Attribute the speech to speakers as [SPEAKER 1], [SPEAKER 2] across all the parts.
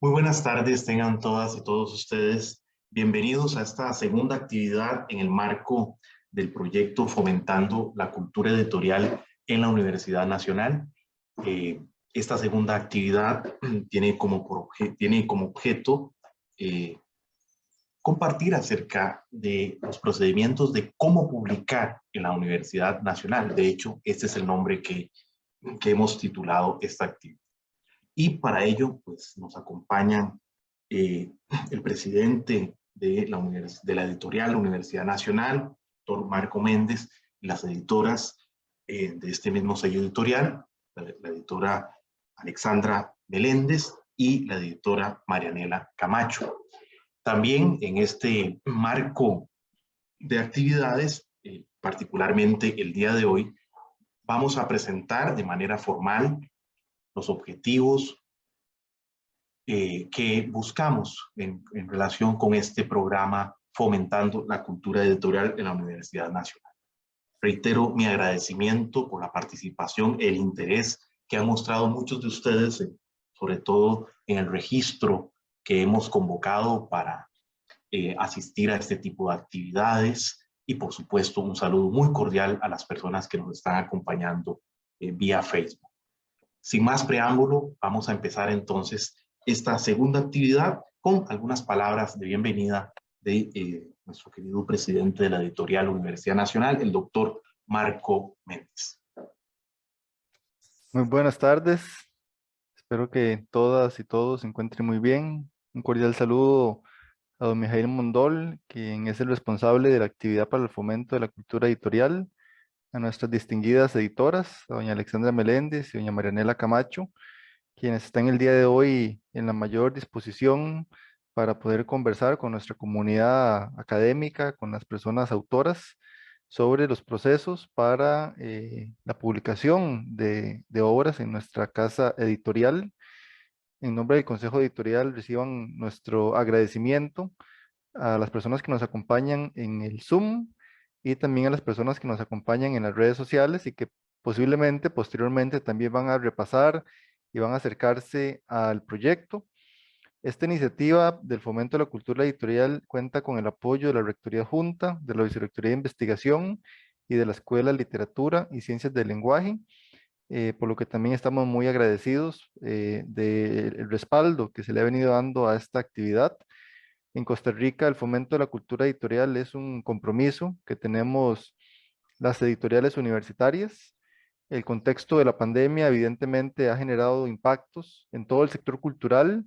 [SPEAKER 1] Muy buenas tardes, tengan todas y todos ustedes bienvenidos a esta segunda actividad en el marco del proyecto Fomentando la Cultura Editorial en la Universidad Nacional. Esta segunda actividad tiene como objeto compartir acerca de los procedimientos de cómo publicar en la Universidad Nacional. De hecho, este es el nombre que hemos titulado esta actividad. Y para ello, pues, nos acompañan el presidente de la editorial Universidad Nacional, doctor Marco Méndez, y las editoras de este mismo sello editorial, la editora Alexandra Meléndez y la editora Marianela Camacho. También en este marco de actividades, particularmente el día de hoy, vamos a presentar de manera formal los objetivos que buscamos en relación con este programa Fomentando la Cultura Editorial en la Universidad Nacional. Reitero mi agradecimiento por la participación, el interés que han mostrado muchos de ustedes, sobre todo en el registro que hemos convocado para asistir a este tipo de actividades, y por supuesto un saludo muy cordial a las personas que nos están acompañando vía Facebook. Sin más preámbulo, vamos a empezar entonces esta segunda actividad con algunas palabras de bienvenida de nuestro querido presidente de la editorial Universidad Nacional, el doctor Marco Méndez.
[SPEAKER 2] Muy buenas tardes, espero que todas y todos se encuentren muy bien. Un cordial saludo a don Mijail Mondol, quien es el responsable de la actividad para el fomento de la cultura editorial, a nuestras distinguidas editoras, a doña Alexandra Meléndez y doña Marianela Camacho, quienes están el día de hoy en la mayor disposición para poder conversar con nuestra comunidad académica, con las personas autoras, sobre los procesos para la publicación de obras en nuestra casa editorial. En nombre del Consejo Editorial reciban nuestro agradecimiento a las personas que nos acompañan en el Zoom y también a las personas que nos acompañan en las redes sociales y que posiblemente posteriormente también van a repasar y van a acercarse al proyecto. Esta iniciativa del fomento de la cultura editorial cuenta con el apoyo de la Rectoría Junta, de la Vicerrectoría de Investigación y de la Escuela de Literatura y Ciencias del Lenguaje, por lo que también estamos muy agradecidos del respaldo que se le ha venido dando a esta actividad. En Costa Rica, el fomento de la cultura editorial es un compromiso que tenemos las editoriales universitarias. El contexto de la pandemia evidentemente ha generado impactos en todo el sector cultural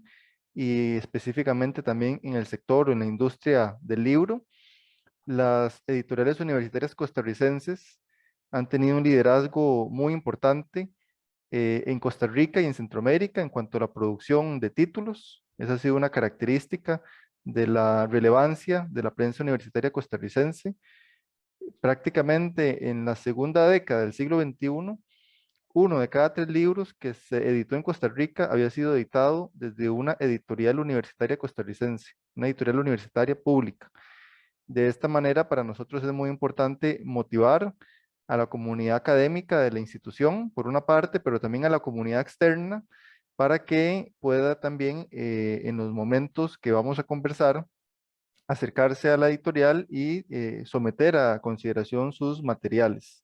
[SPEAKER 2] y específicamente también en el sector o en la industria del libro. Las editoriales universitarias costarricenses han tenido un liderazgo muy importante en Costa Rica y en Centroamérica en cuanto a la producción de títulos. Esa ha sido una característica de la relevancia de la prensa universitaria costarricense. Prácticamente en la segunda década del siglo XXI, uno de cada tres libros que se editó en Costa Rica había sido editado desde una editorial universitaria costarricense, una editorial universitaria pública. De esta manera, para nosotros es muy importante motivar a la comunidad académica de la institución, por una parte, pero también a la comunidad externa, para que pueda también, en los momentos que vamos a conversar, acercarse a la editorial y someter a consideración sus materiales.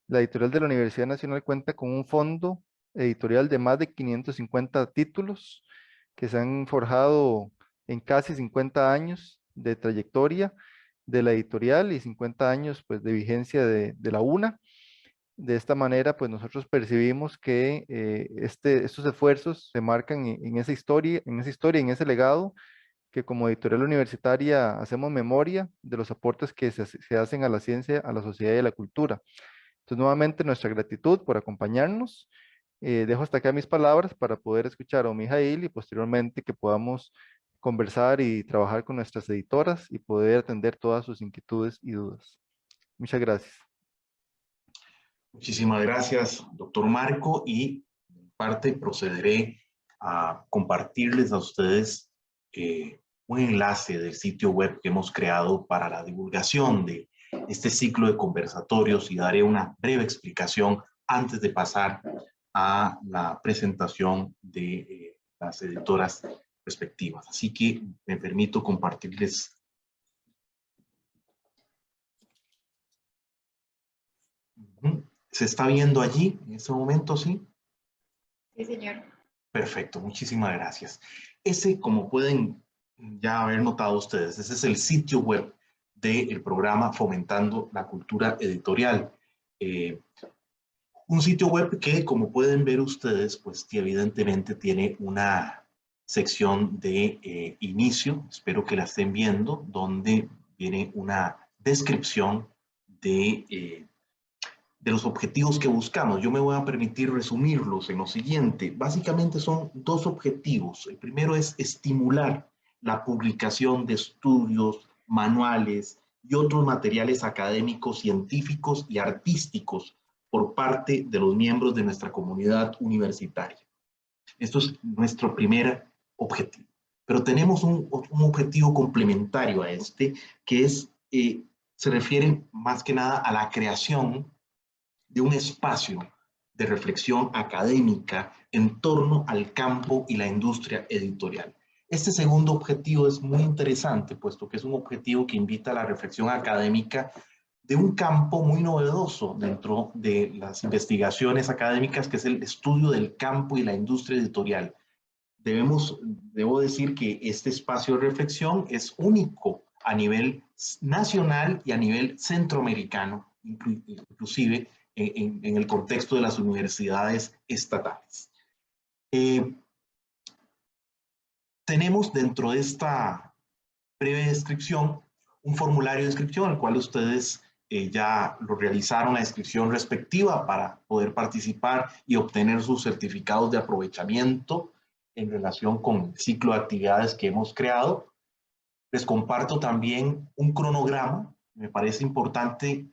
[SPEAKER 2] La editorial de la Universidad Nacional cuenta con un fondo editorial de más de 550 títulos que se han forjado en casi 50 años de trayectoria de la editorial y 50 años pues, de vigencia de la UNA. De esta manera, pues nosotros percibimos que estos esfuerzos se marcan en esa historia, en ese legado, que como editorial universitaria hacemos memoria de los aportes que se hacen a la ciencia, a la sociedad y a la cultura. Entonces, nuevamente, nuestra gratitud por acompañarnos. Dejo hasta acá mis palabras para poder escuchar a Mijail y posteriormente que podamos conversar y trabajar con nuestras editoras y poder atender todas sus inquietudes y dudas. Muchas gracias.
[SPEAKER 1] Muchísimas gracias, doctor Marco, y en parte procederé a compartirles a ustedes un enlace del sitio web que hemos creado para la divulgación de este ciclo de conversatorios y daré una breve explicación antes de pasar a la presentación de las editoras respectivas. Así que me permito compartirles. ¿Se está viendo allí en este momento, sí?
[SPEAKER 3] Sí, señor.
[SPEAKER 1] Perfecto, muchísimas gracias. Ese, como pueden ya haber notado ustedes, ese es el sitio web del programa Fomentando la Cultura Editorial. Un sitio web que, como pueden ver ustedes, pues evidentemente tiene una sección de inicio, espero que la estén viendo, donde viene una descripción de los objetivos que buscamos. Yo me voy a permitir resumirlos en lo siguiente. Básicamente son dos objetivos. El primero es estimular la publicación de estudios, manuales y otros materiales académicos, científicos y artísticos por parte de los miembros de nuestra comunidad universitaria. Esto es nuestro primer objetivo. Pero tenemos un objetivo complementario a este, que es, se refiere más que nada a la creación de un espacio de reflexión académica en torno al campo y la industria editorial. Este segundo objetivo es muy interesante, puesto que es un objetivo que invita a la reflexión académica de un campo muy novedoso dentro de las investigaciones académicas, que es el estudio del campo y la industria editorial. Debo decir que este espacio de reflexión es único a nivel nacional y a nivel centroamericano, inclusive en el contexto de las universidades estatales. Tenemos dentro de esta breve descripción un formulario de inscripción, al cual ustedes ya lo realizaron la inscripción respectiva para poder participar y obtener sus certificados de aprovechamiento en relación con el ciclo de actividades que hemos creado. Les comparto también un cronograma, me parece importante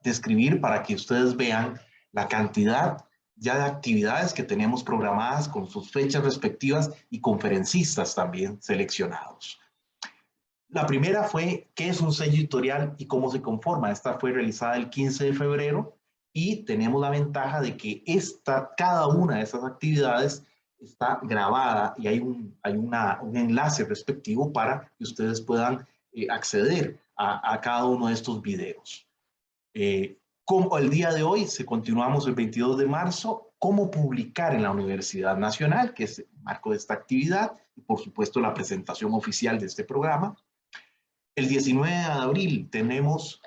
[SPEAKER 1] describir para que ustedes vean la cantidad ya de actividades que tenemos programadas con sus fechas respectivas y conferencistas también seleccionados. La primera fue ¿qué es un sello editorial y cómo se conforma? Esta fue realizada el 15 de febrero y tenemos la ventaja de que cada una de esas actividades está grabada y hay un enlace respectivo para que ustedes puedan acceder a cada uno de estos videos. Como el día de hoy, continuamos el 22 de marzo, cómo publicar en la Universidad Nacional, que es el marco de esta actividad, y por supuesto la presentación oficial de este programa. El 19 de abril tenemos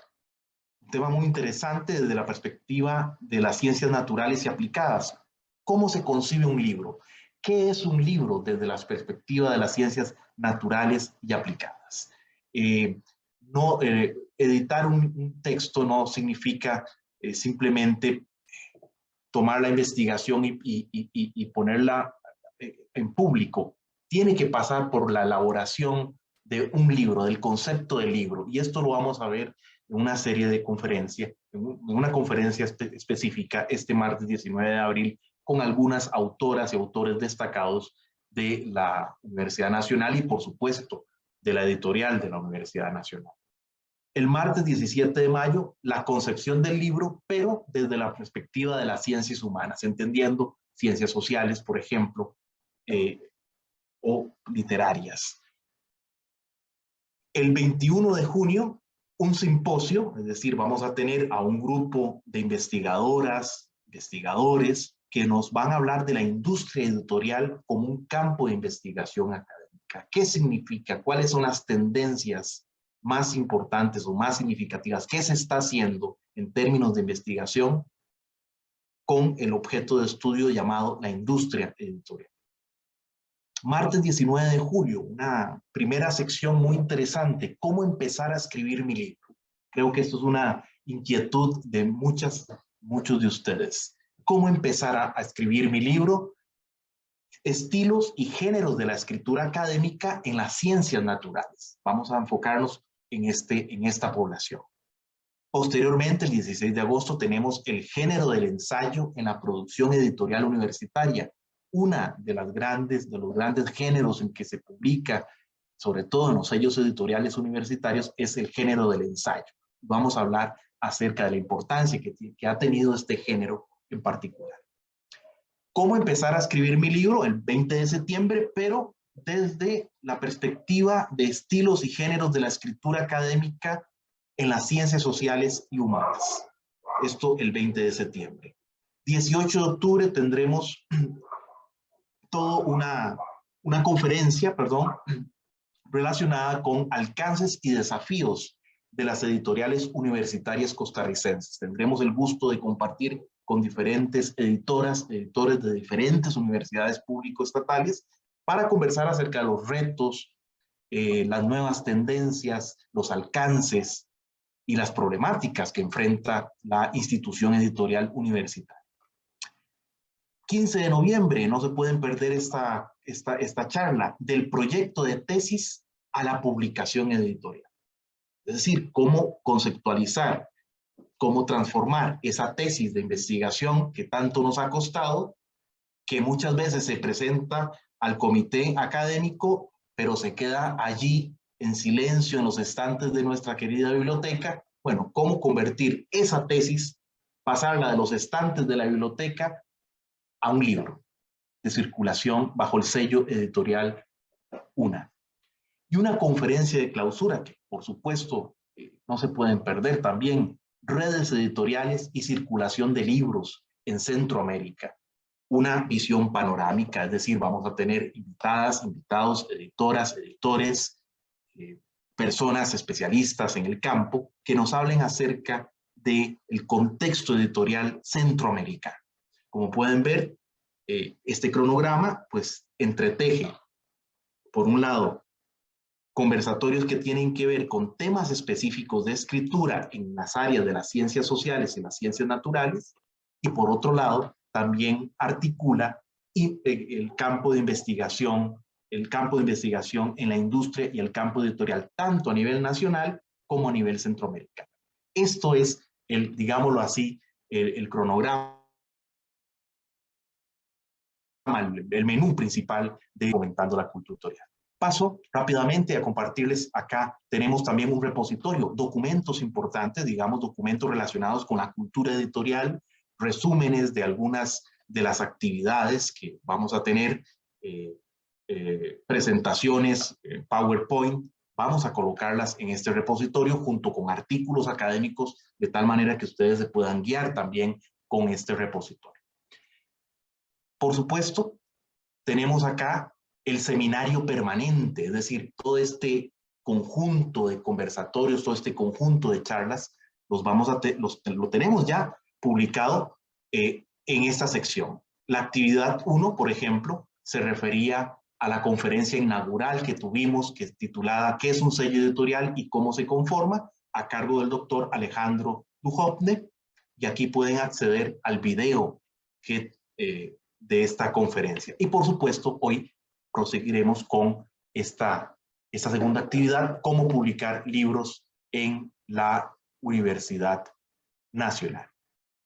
[SPEAKER 1] un tema muy interesante desde la perspectiva de las ciencias naturales y aplicadas. ¿Cómo se concibe un libro? ¿Qué es un libro desde la perspectiva de las ciencias naturales y aplicadas? Editar un texto no significa simplemente tomar la investigación y ponerla en público. Tiene que pasar por la elaboración de un libro, del concepto del libro. Y esto lo vamos a ver en una serie de conferencias, en una conferencia específica este martes 19 de abril con algunas autoras y autores destacados de la Universidad Nacional y, por supuesto, de la editorial de la Universidad Nacional. El martes 17 de mayo, la concepción del libro, pero desde la perspectiva de las ciencias humanas, entendiendo ciencias sociales, por ejemplo, o literarias. El 21 de junio, un simposio, es decir, vamos a tener a un grupo de investigadoras, investigadores, que nos van a hablar de la industria editorial como un campo de investigación académica. ¿Qué significa? ¿Cuáles son las tendencias más importantes o más significativas? ¿Qué se está haciendo en términos de investigación con el objeto de estudio llamado la industria editorial? Martes 19 de julio, una primera sección muy interesante, ¿cómo empezar a escribir mi libro? Creo que esto es una inquietud de muchos de ustedes. ¿Cómo empezar a escribir mi libro? Estilos y géneros de la escritura académica en las ciencias naturales. Vamos a enfocarnos en esta población. Posteriormente, el 16 de agosto, tenemos el género del ensayo en la producción editorial universitaria. Una de los grandes géneros en que se publica, sobre todo en los sellos editoriales universitarios, es el género del ensayo. Vamos a hablar acerca de la importancia que ha tenido este género en particular. ¿Cómo empezar a escribir mi libro? El 20 de septiembre, pero desde la perspectiva de estilos y géneros de la escritura académica en las ciencias sociales y humanas. Esto el 20 de septiembre. 18 de octubre tendremos toda una conferencia, relacionada con alcances y desafíos de las editoriales universitarias costarricenses. Tendremos el gusto de compartir con diferentes editores de diferentes universidades público-estatales para conversar acerca de los retos, las nuevas tendencias, los alcances y las problemáticas que enfrenta la institución editorial universitaria. 15 de noviembre, no se pueden perder esta charla, del proyecto de tesis a la publicación editorial. Es decir, cómo conceptualizar, cómo transformar esa tesis de investigación que tanto nos ha costado, que muchas veces se presenta al comité académico, pero se queda allí en silencio en los estantes de nuestra querida biblioteca. Bueno, cómo convertir esa tesis, pasarla de los estantes de la biblioteca a un libro de circulación bajo el sello editorial UNA. Y una conferencia de clausura que, por supuesto, no se pueden perder también, redes editoriales y circulación de libros en Centroamérica. Una visión panorámica, es decir, vamos a tener invitadas, invitados, editoras, editores, personas especialistas en el campo que nos hablen acerca del contexto editorial centroamericano. Como pueden ver, este cronograma pues entreteje, por un lado, conversatorios que tienen que ver con temas específicos de escritura en las áreas de las ciencias sociales y las ciencias naturales, y por otro lado, también articula el campo de investigación en la industria y el campo editorial, tanto a nivel nacional como a nivel centroamericano. Esto es, digámoslo así, el cronograma, el menú principal de Fomentando la Cultura Editorial. Paso rápidamente a compartirles acá. Tenemos también un repositorio, documentos importantes, digamos, documentos relacionados con la cultura editorial, resúmenes de algunas de las actividades que vamos a tener, presentaciones, PowerPoint. Vamos a colocarlas en este repositorio junto con artículos académicos, de tal manera que ustedes se puedan guiar también con este repositorio. Por supuesto, tenemos acá el seminario permanente, es decir, todo este conjunto de conversatorios, todo este conjunto de charlas, lo tenemos ya publicado en esta sección. La actividad 1, por ejemplo, se refería a la conferencia inaugural que tuvimos, que es titulada ¿Qué es un sello editorial y cómo se conforma?, a cargo del doctor Alejandro Duhovne, y aquí pueden acceder al video de esta conferencia. Y por supuesto, hoy proseguiremos con esta segunda actividad, cómo publicar libros en la Universidad Nacional.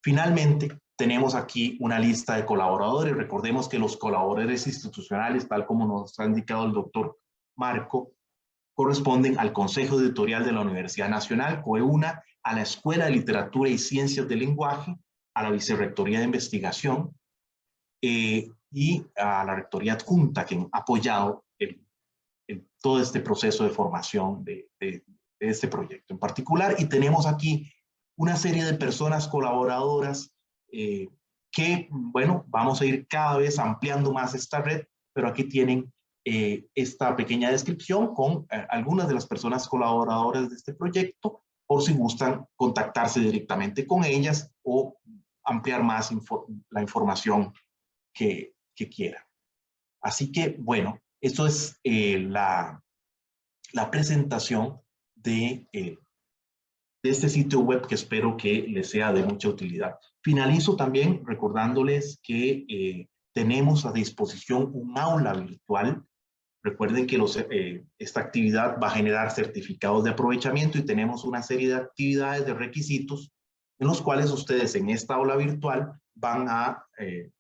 [SPEAKER 1] Finalmente, tenemos aquí una lista de colaboradores. Recordemos que los colaboradores institucionales, tal como nos ha indicado el doctor Marco, corresponden al Consejo Editorial de la Universidad Nacional, COEUNA, a la Escuela de Literatura y Ciencias del Lenguaje, a la Vicerrectoría de Investigación, y a la Rectoría Adjunta, que han apoyado todo este proceso de formación de este proyecto en particular. Y tenemos aquí una serie de personas colaboradoras que, bueno, vamos a ir cada vez ampliando más esta red, pero aquí tienen esta pequeña descripción con algunas de las personas colaboradoras de este proyecto, por si gustan contactarse directamente con ellas o ampliar más la información que quiera. Así que, bueno, esto es la presentación de este sitio web que espero que les sea de mucha utilidad. Finalizo también recordándoles que tenemos a disposición un aula virtual. Recuerden que esta actividad va a generar certificados de aprovechamiento y tenemos una serie de actividades, de requisitos, en los cuales ustedes en esta aula virtual van a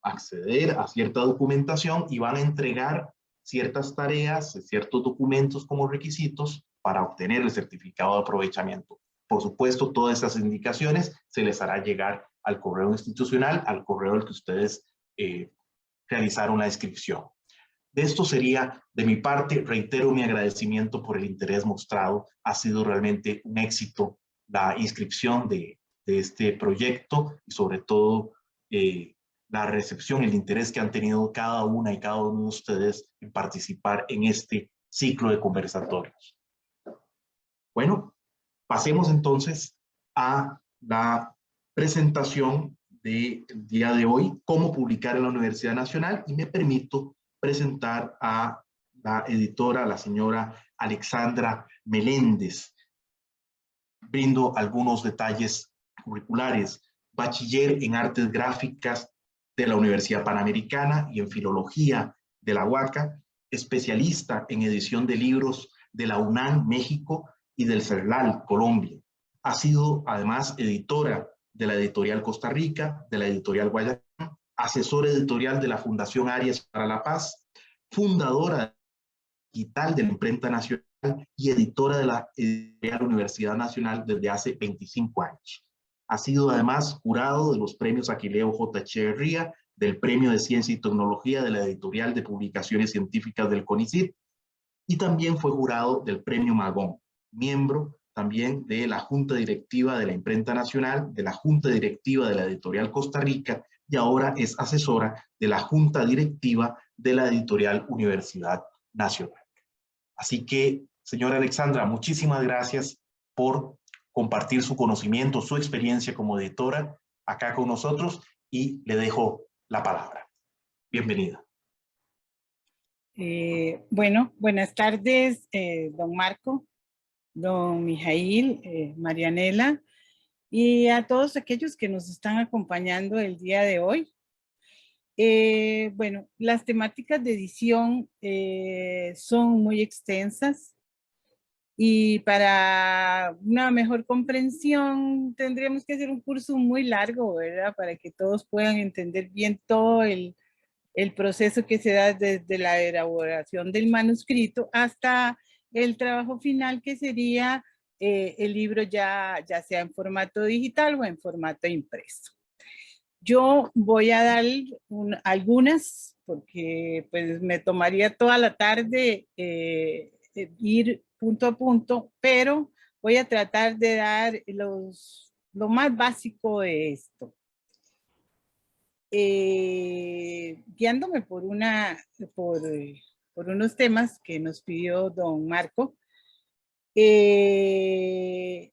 [SPEAKER 1] acceder a cierta documentación y van a entregar ciertas tareas, ciertos documentos como requisitos para obtener el certificado de aprovechamiento. Por supuesto, todas esas indicaciones se les hará llegar al correo institucional, al correo al que ustedes realizaron la inscripción. esto sería de mi parte. Reitero mi agradecimiento por el interés mostrado. Ha sido realmente un éxito la inscripción de este proyecto y sobre todo la recepción, el interés que han tenido cada una y cada uno de ustedes en participar en este ciclo de conversatorios. Bueno, pasemos entonces a la presentación del día de hoy, cómo publicar en la Universidad Nacional, y me permito presentar a la editora, la señora Alexandra Meléndez. Brindo algunos detalles curriculares: bachiller en artes gráficas de la Universidad Panamericana y en filología de la UACA, especialista en edición de libros de la UNAM, México, y del CERLAL, Colombia. Ha sido además editora de la editorial Costa Rica, de la editorial Guayacán, asesora editorial de la Fundación Arias para la Paz, fundadora digital de la Imprenta Nacional y editora de la editorial Universidad Nacional desde hace 25 años. Ha sido además jurado de los premios Aquileo J. Echeverría, del Premio de Ciencia y Tecnología de la Editorial de Publicaciones Científicas del CONICYT, y también fue jurado del Premio Magón, miembro también de la Junta Directiva de la Imprenta Nacional, de la Junta Directiva de la Editorial Costa Rica, y ahora es asesora de la Junta Directiva de la Editorial Universidad Nacional. Así que, señora Alexandra, muchísimas gracias por compartir su conocimiento, su experiencia como editora acá con nosotros, y le dejo la palabra. Bienvenida.
[SPEAKER 4] Bueno, buenas tardes, don Marco, don Mijail, Marianela, y a todos aquellos que nos están acompañando el día de hoy. Bueno, las temáticas de edición son muy extensas, y para una mejor comprensión tendríamos que hacer un curso muy largo, ¿verdad? Para que todos puedan entender bien todo el proceso que se da desde la elaboración del manuscrito hasta el trabajo final, que sería el libro ya sea en formato digital o en formato impreso. Yo voy a dar algunas, porque pues me tomaría toda la tarde ir punto a punto, pero voy a tratar de dar lo más básico de esto. Guiándome por unos temas que nos pidió don Marco, es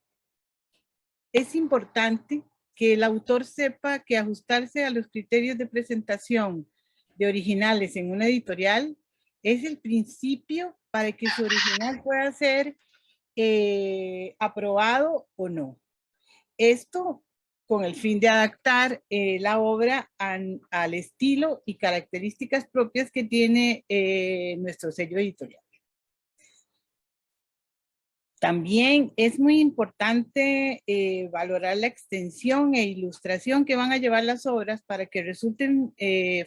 [SPEAKER 4] importante que el autor sepa que ajustarse a los criterios de presentación de originales en una editorial es el principio para que su original pueda ser aprobado o no. Esto con el fin de adaptar la obra al estilo y características propias que tiene nuestro sello editorial. También es muy importante valorar la extensión e ilustración que van a llevar las obras para que resulten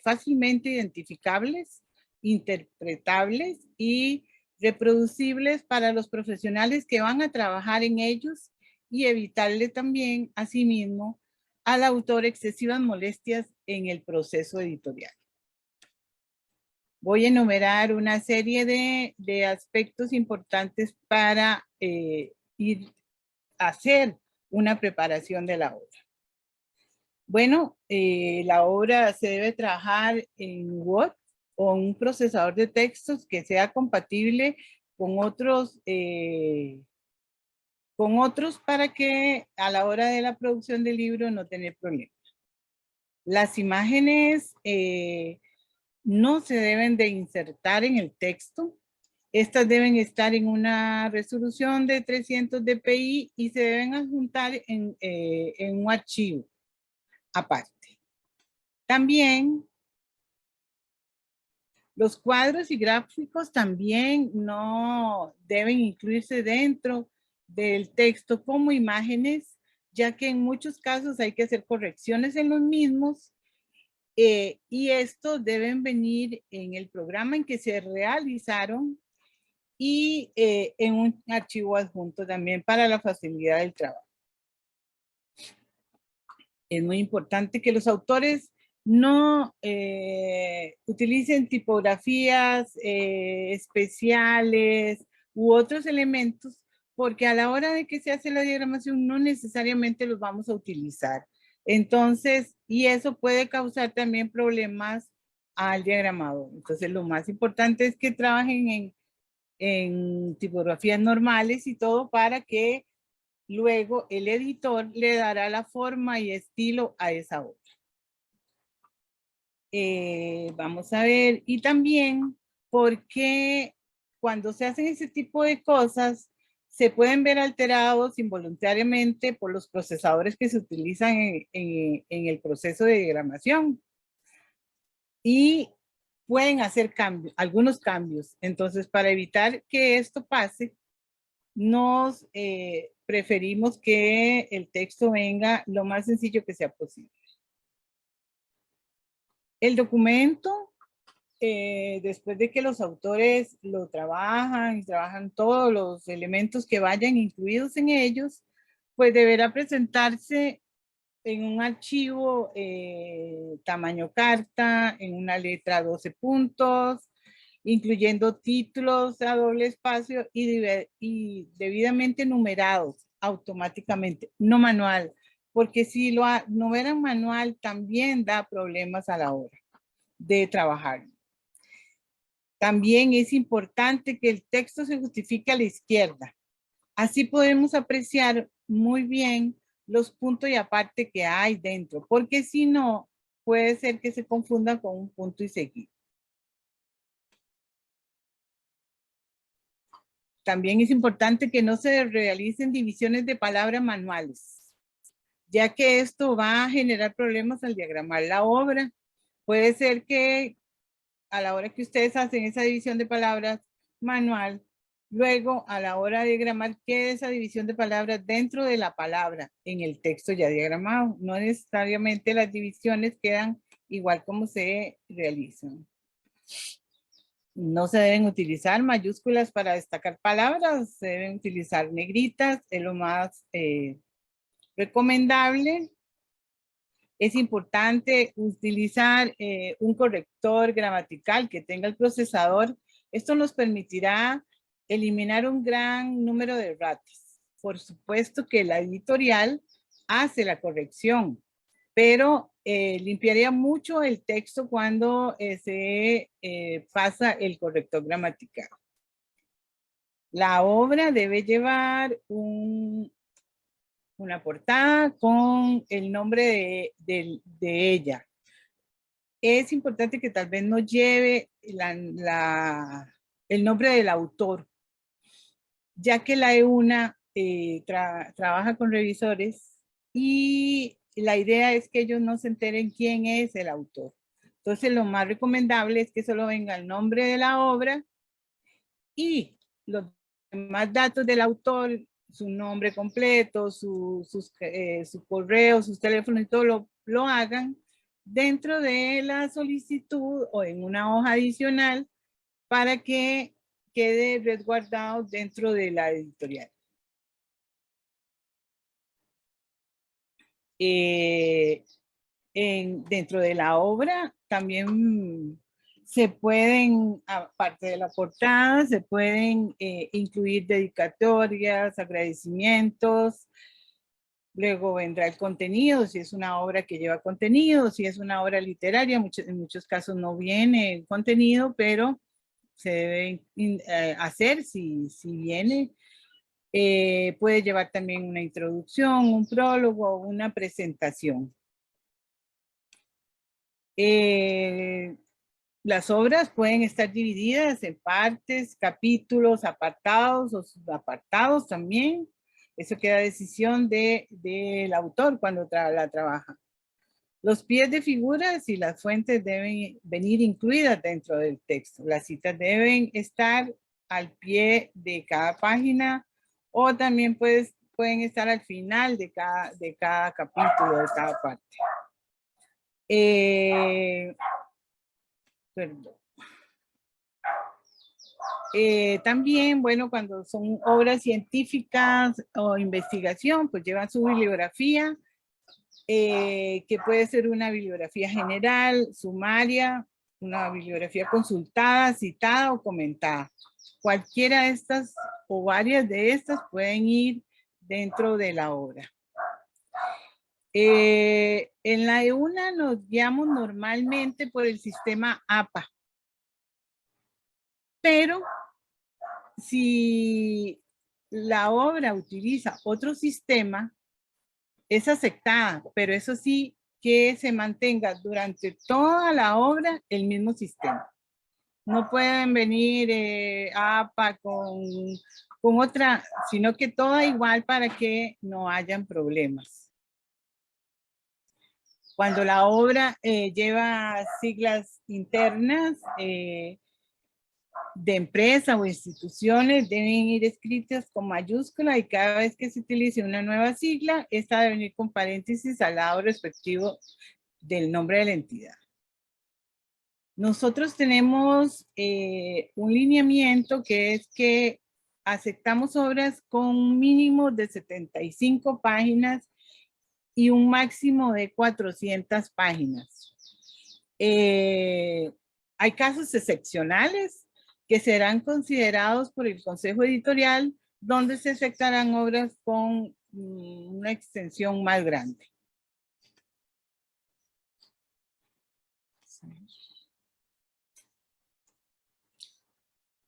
[SPEAKER 4] fácilmente identificables, interpretables y reproducibles para los profesionales que van a trabajar en ellos, y evitarle también, asimismo, al autor excesivas molestias en el proceso editorial. Voy a enumerar una serie de aspectos importantes para ir a hacer una preparación de la obra. Bueno, la obra se debe trabajar en Word o un procesador de textos que sea compatible con otros para que a la hora de la producción del libro no tener problemas. Las imágenes no se deben de insertar en el texto. Estas deben estar en una resolución de 300 dpi y se deben adjuntar en un archivo aparte. También los cuadros y gráficos también no deben incluirse dentro del texto como imágenes, ya que en muchos casos hay que hacer correcciones en los mismos, y estos deben venir en el programa en que se realizaron y en un archivo adjunto también para la facilidad del trabajo. Es muy importante que los autores no utilicen tipografías especiales u otros elementos, porque a la hora de que se hace la diagramación no necesariamente los vamos a utilizar. Entonces, y eso puede causar también problemas al diagramador. Entonces, lo más importante es que trabajen en tipografías normales y todo para que luego el editor le dará la forma y estilo a esa obra. Vamos a ver, y también porque cuando se hacen ese tipo de cosas, se pueden ver alterados involuntariamente por los procesadores que se utilizan en el proceso de diagramación. Y pueden hacer cambios, algunos cambios. Entonces, para evitar que esto pase, nos preferimos que el texto venga lo más sencillo que sea posible. El documento, después de que los autores lo trabajan y trabajan todos los elementos que vayan incluidos en ellos, pues deberá presentarse en un archivo tamaño carta, en una letra 12 puntos, incluyendo títulos a doble espacio y debidamente numerados automáticamente, no manual, porque si lo numeran manual también da problemas a la hora de trabajar. También es importante que el texto se justifique a la izquierda. Así podemos apreciar muy bien los puntos y aparte que hay dentro, porque si no, puede ser que se confunda con un punto y seguido. También es importante que no se realicen divisiones de palabras manuales, ya que esto va a generar problemas al diagramar la obra. Puede ser que a la hora que ustedes hacen esa división de palabras manual, luego a la hora de diagramar quede esa división de palabras dentro de la palabra en el texto ya diagramado. No necesariamente las divisiones quedan igual como se realizan. No se deben utilizar mayúsculas para destacar palabras, se deben utilizar negritas, es lo más recomendable. Es importante utilizar un corrector gramatical que tenga el procesador. Esto nos permitirá eliminar un gran número de erratas. Por supuesto que la editorial hace la corrección, pero limpiaría mucho el texto cuando se pasa el corrector gramatical. La obra debe llevar una portada con el nombre de ella. Es importante que tal vez no lleve el nombre del autor, ya que la EUNA trabaja con revisores y la idea es que ellos no se enteren quién es el autor. Entonces, lo más recomendable es que solo venga el nombre de la obra y los demás datos del autor, su nombre completo, su correo, sus teléfonos y todo lo hagan dentro de la solicitud o en una hoja adicional para que quede resguardado dentro de la editorial. Dentro de la obra también se pueden, aparte de la portada, se pueden incluir dedicatorias, agradecimientos. Luego vendrá el contenido, si es una obra que lleva contenido, si es una obra literaria, en muchos casos no viene el contenido, pero se debe hacer si viene. Puede llevar también una introducción, un prólogo o una presentación. Las obras pueden estar divididas en partes, capítulos, apartados o subapartados también. Eso queda a decisión del autor cuando la trabaja. Los pies de figuras y las fuentes deben venir incluidas dentro del texto. Las citas deben estar al pie de cada página o también pueden estar al final de cada capítulo, de cada parte. Perdón. También, bueno, cuando son obras científicas o investigación, pues llevan su bibliografía que puede ser una bibliografía general, sumaria, una bibliografía consultada, citada o comentada. Cualquiera de estas o varias de estas pueden ir dentro de la obra. En la EUNA nos guiamos normalmente por el sistema APA, pero si la obra utiliza otro sistema, es aceptada, pero eso sí, que se mantenga durante toda la obra el mismo sistema. No pueden venir APA con otra, sino que toda igual para que no hayan problemas. Cuando la obra lleva siglas internas de empresa o instituciones, deben ir escritas con mayúscula y cada vez que se utilice una nueva sigla, esta debe venir con paréntesis al lado respectivo del nombre de la entidad. Nosotros tenemos un lineamiento que es que aceptamos obras con un mínimo de 75 páginas y un máximo de 400 páginas. Hay casos excepcionales que serán considerados por el Consejo Editorial, donde se aceptarán obras con una extensión más grande.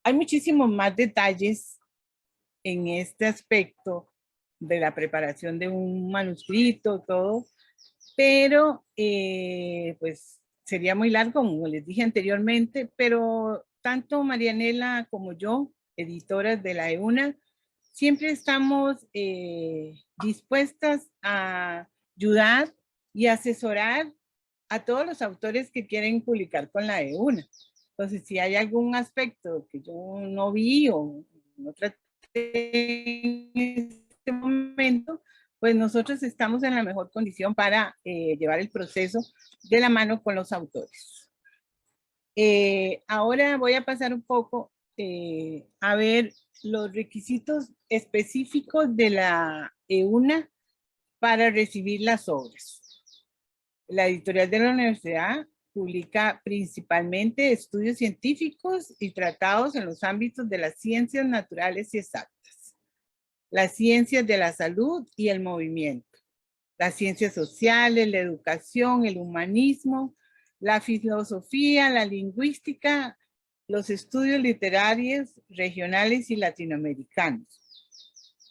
[SPEAKER 4] Hay muchísimos más detalles en este aspecto de la preparación de un manuscrito, todo, pero pues sería muy largo, como les dije anteriormente, pero tanto Marianela como yo, editoras de la EUNA, siempre estamos dispuestas a ayudar y asesorar a todos los autores que quieren publicar con la EUNA. Entonces, si hay algún aspecto que yo no vi o no traté en este momento, pues nosotros estamos en la mejor condición para llevar el proceso de la mano con los autores. Ahora voy a pasar un poco a ver los requisitos específicos de la EUNA para recibir las obras. La editorial de la universidad publica principalmente estudios científicos y tratados en los ámbitos de las ciencias naturales y exactas, las ciencias de la salud y el movimiento, las ciencias sociales, la educación, el humanismo, la filosofía, la lingüística, los estudios literarios regionales y latinoamericanos,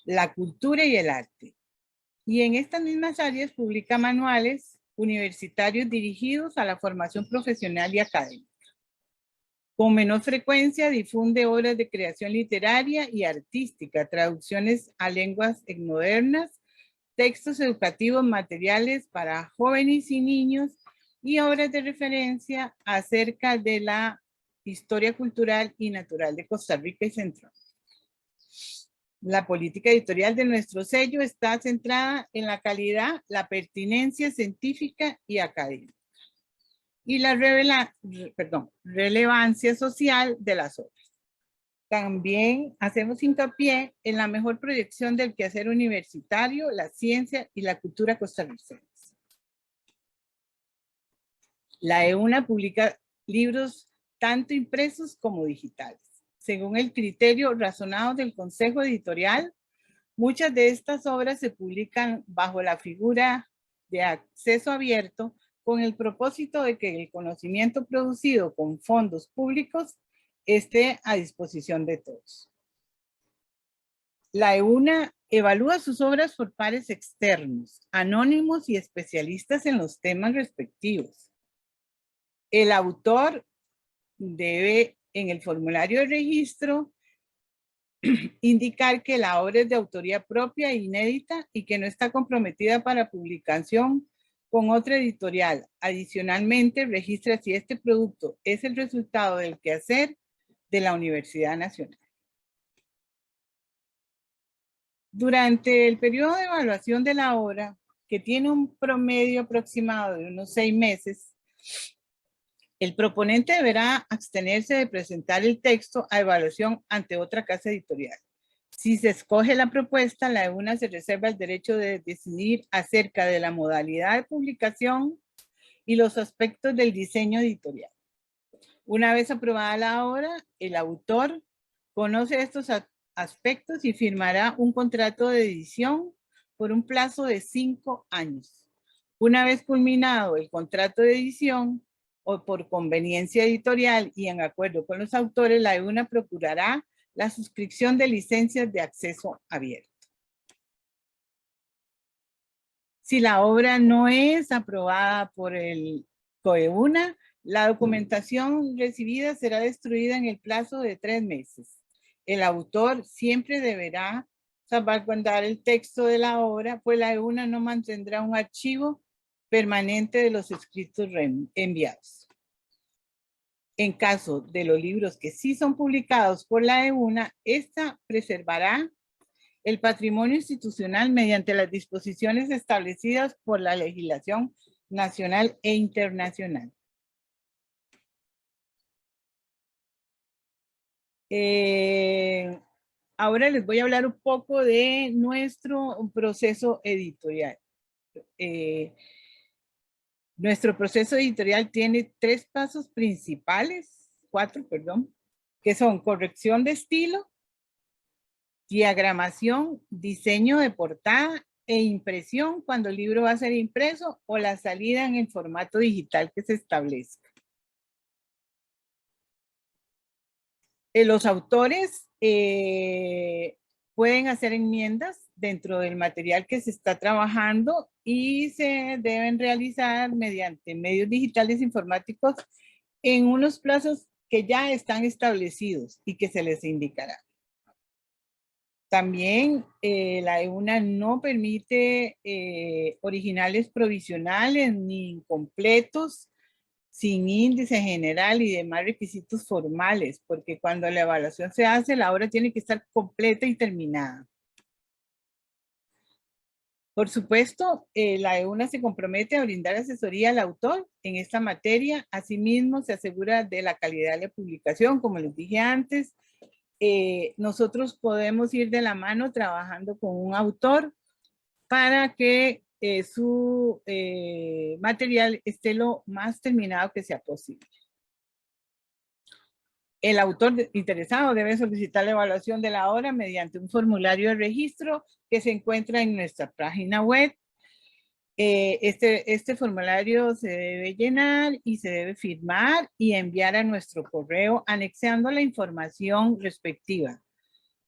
[SPEAKER 4] la cultura y el arte. Y en estas mismas áreas publica manuales universitarios dirigidos a la formación profesional y académica. Con menor frecuencia difunde obras de creación literaria y artística, traducciones a lenguas modernas, textos educativos materiales para jóvenes y niños y obras de referencia acerca de la historia cultural y natural de Costa Rica y Centroamérica. La política editorial de nuestro sello está centrada en la calidad, la pertinencia científica y académica y la relevancia social de las obras. También hacemos hincapié en la mejor proyección del quehacer universitario, la ciencia y la cultura costarricense. La EUNA publica libros tanto impresos como digitales. Según el criterio razonado del Consejo Editorial, muchas de estas obras se publican bajo la figura de acceso abierto con el propósito de que el conocimiento producido con fondos públicos esté a disposición de todos. La EUNA evalúa sus obras por pares externos, anónimos y especialistas en los temas respectivos. El autor debe, en el formulario de registro, indicar que la obra es de autoría propia e inédita y que no está comprometida para publicación con otra editorial. Adicionalmente, registra si este producto es el resultado del quehacer de la Universidad Nacional. Durante el periodo de evaluación de la obra, que tiene un promedio aproximado de unos 6 meses, el proponente deberá abstenerse de presentar el texto a evaluación ante otra casa editorial. Si se escoge la propuesta, la EUNA se reserva el derecho de decidir acerca de la modalidad de publicación y los aspectos del diseño editorial. Una vez aprobada la obra, el autor conoce estos aspectos y firmará un contrato de edición por un plazo de 5 años. Una vez culminado el contrato de edición, o por conveniencia editorial y en acuerdo con los autores, la EUNA procurará la suscripción de licencias de acceso abierto. Si la obra no es aprobada por el COEUNA, la documentación recibida será destruida en el plazo de 3 meses. El autor siempre deberá salvaguardar el texto de la obra, pues la EUNA no mantendrá un archivo permanente de los escritos enviados. En caso de los libros que sí son publicados por la EUNA, esta preservará el patrimonio institucional mediante las disposiciones establecidas por la legislación nacional e internacional. Ahora les voy a hablar un poco de nuestro proceso editorial. Nuestro proceso editorial tiene 3 pasos principales, 4, perdón, que son corrección de estilo, diagramación, diseño de portada e impresión cuando el libro va a ser impreso o la salida en el formato digital que se establezca. Los autores pueden hacer enmiendas dentro del material que se está trabajando y se deben realizar mediante medios digitales informáticos en unos plazos que ya están establecidos y que se les indicará. También la EUNA no permite originales provisionales ni incompletos, sin índice general y demás requisitos formales, porque cuando la evaluación se hace, la obra tiene que estar completa y terminada. Por supuesto, la EUNA se compromete a brindar asesoría al autor en esta materia. Asimismo, se asegura de la calidad de la publicación, como les dije antes. Nosotros podemos ir de la mano trabajando con un autor para que su material esté lo más terminado que sea posible. El autor interesado debe solicitar la evaluación de la obra mediante un formulario de registro que se encuentra en nuestra página web. Este formulario se debe llenar y se debe firmar y enviar a nuestro correo anexando la información respectiva,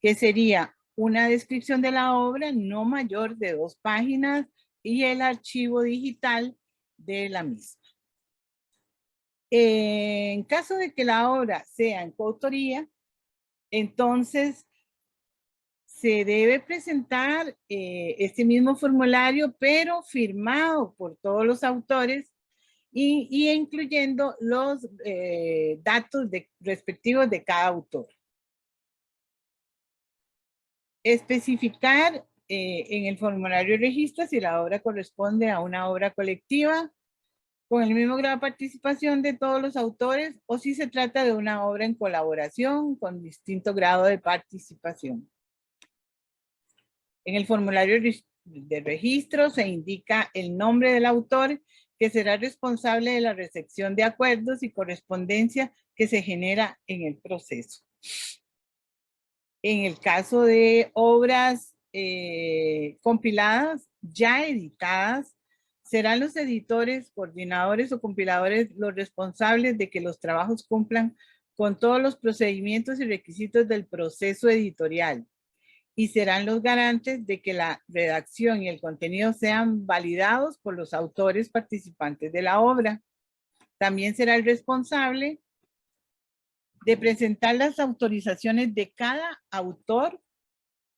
[SPEAKER 4] que sería una descripción de la obra no mayor de 2 páginas y el archivo digital de la misma. En caso de que la obra sea en coautoría, entonces se debe presentar este mismo formulario, pero firmado por todos los autores y incluyendo los datos respectivos de cada autor. Especificar en el formulario de registro si la obra corresponde a una obra colectiva con el mismo grado de participación de todos los autores o si se trata de una obra en colaboración con distinto grado de participación. En el formulario de registro se indica el nombre del autor que será responsable de la recepción de acuerdos y correspondencia que se genera en el proceso. En el caso de obras compiladas, ya editadas, serán los editores, coordinadores o compiladores los responsables de que los trabajos cumplan con todos los procedimientos y requisitos del proceso editorial y serán los garantes de que la redacción y el contenido sean validados por los autores participantes de la obra. También será el responsable de presentar las autorizaciones de cada autor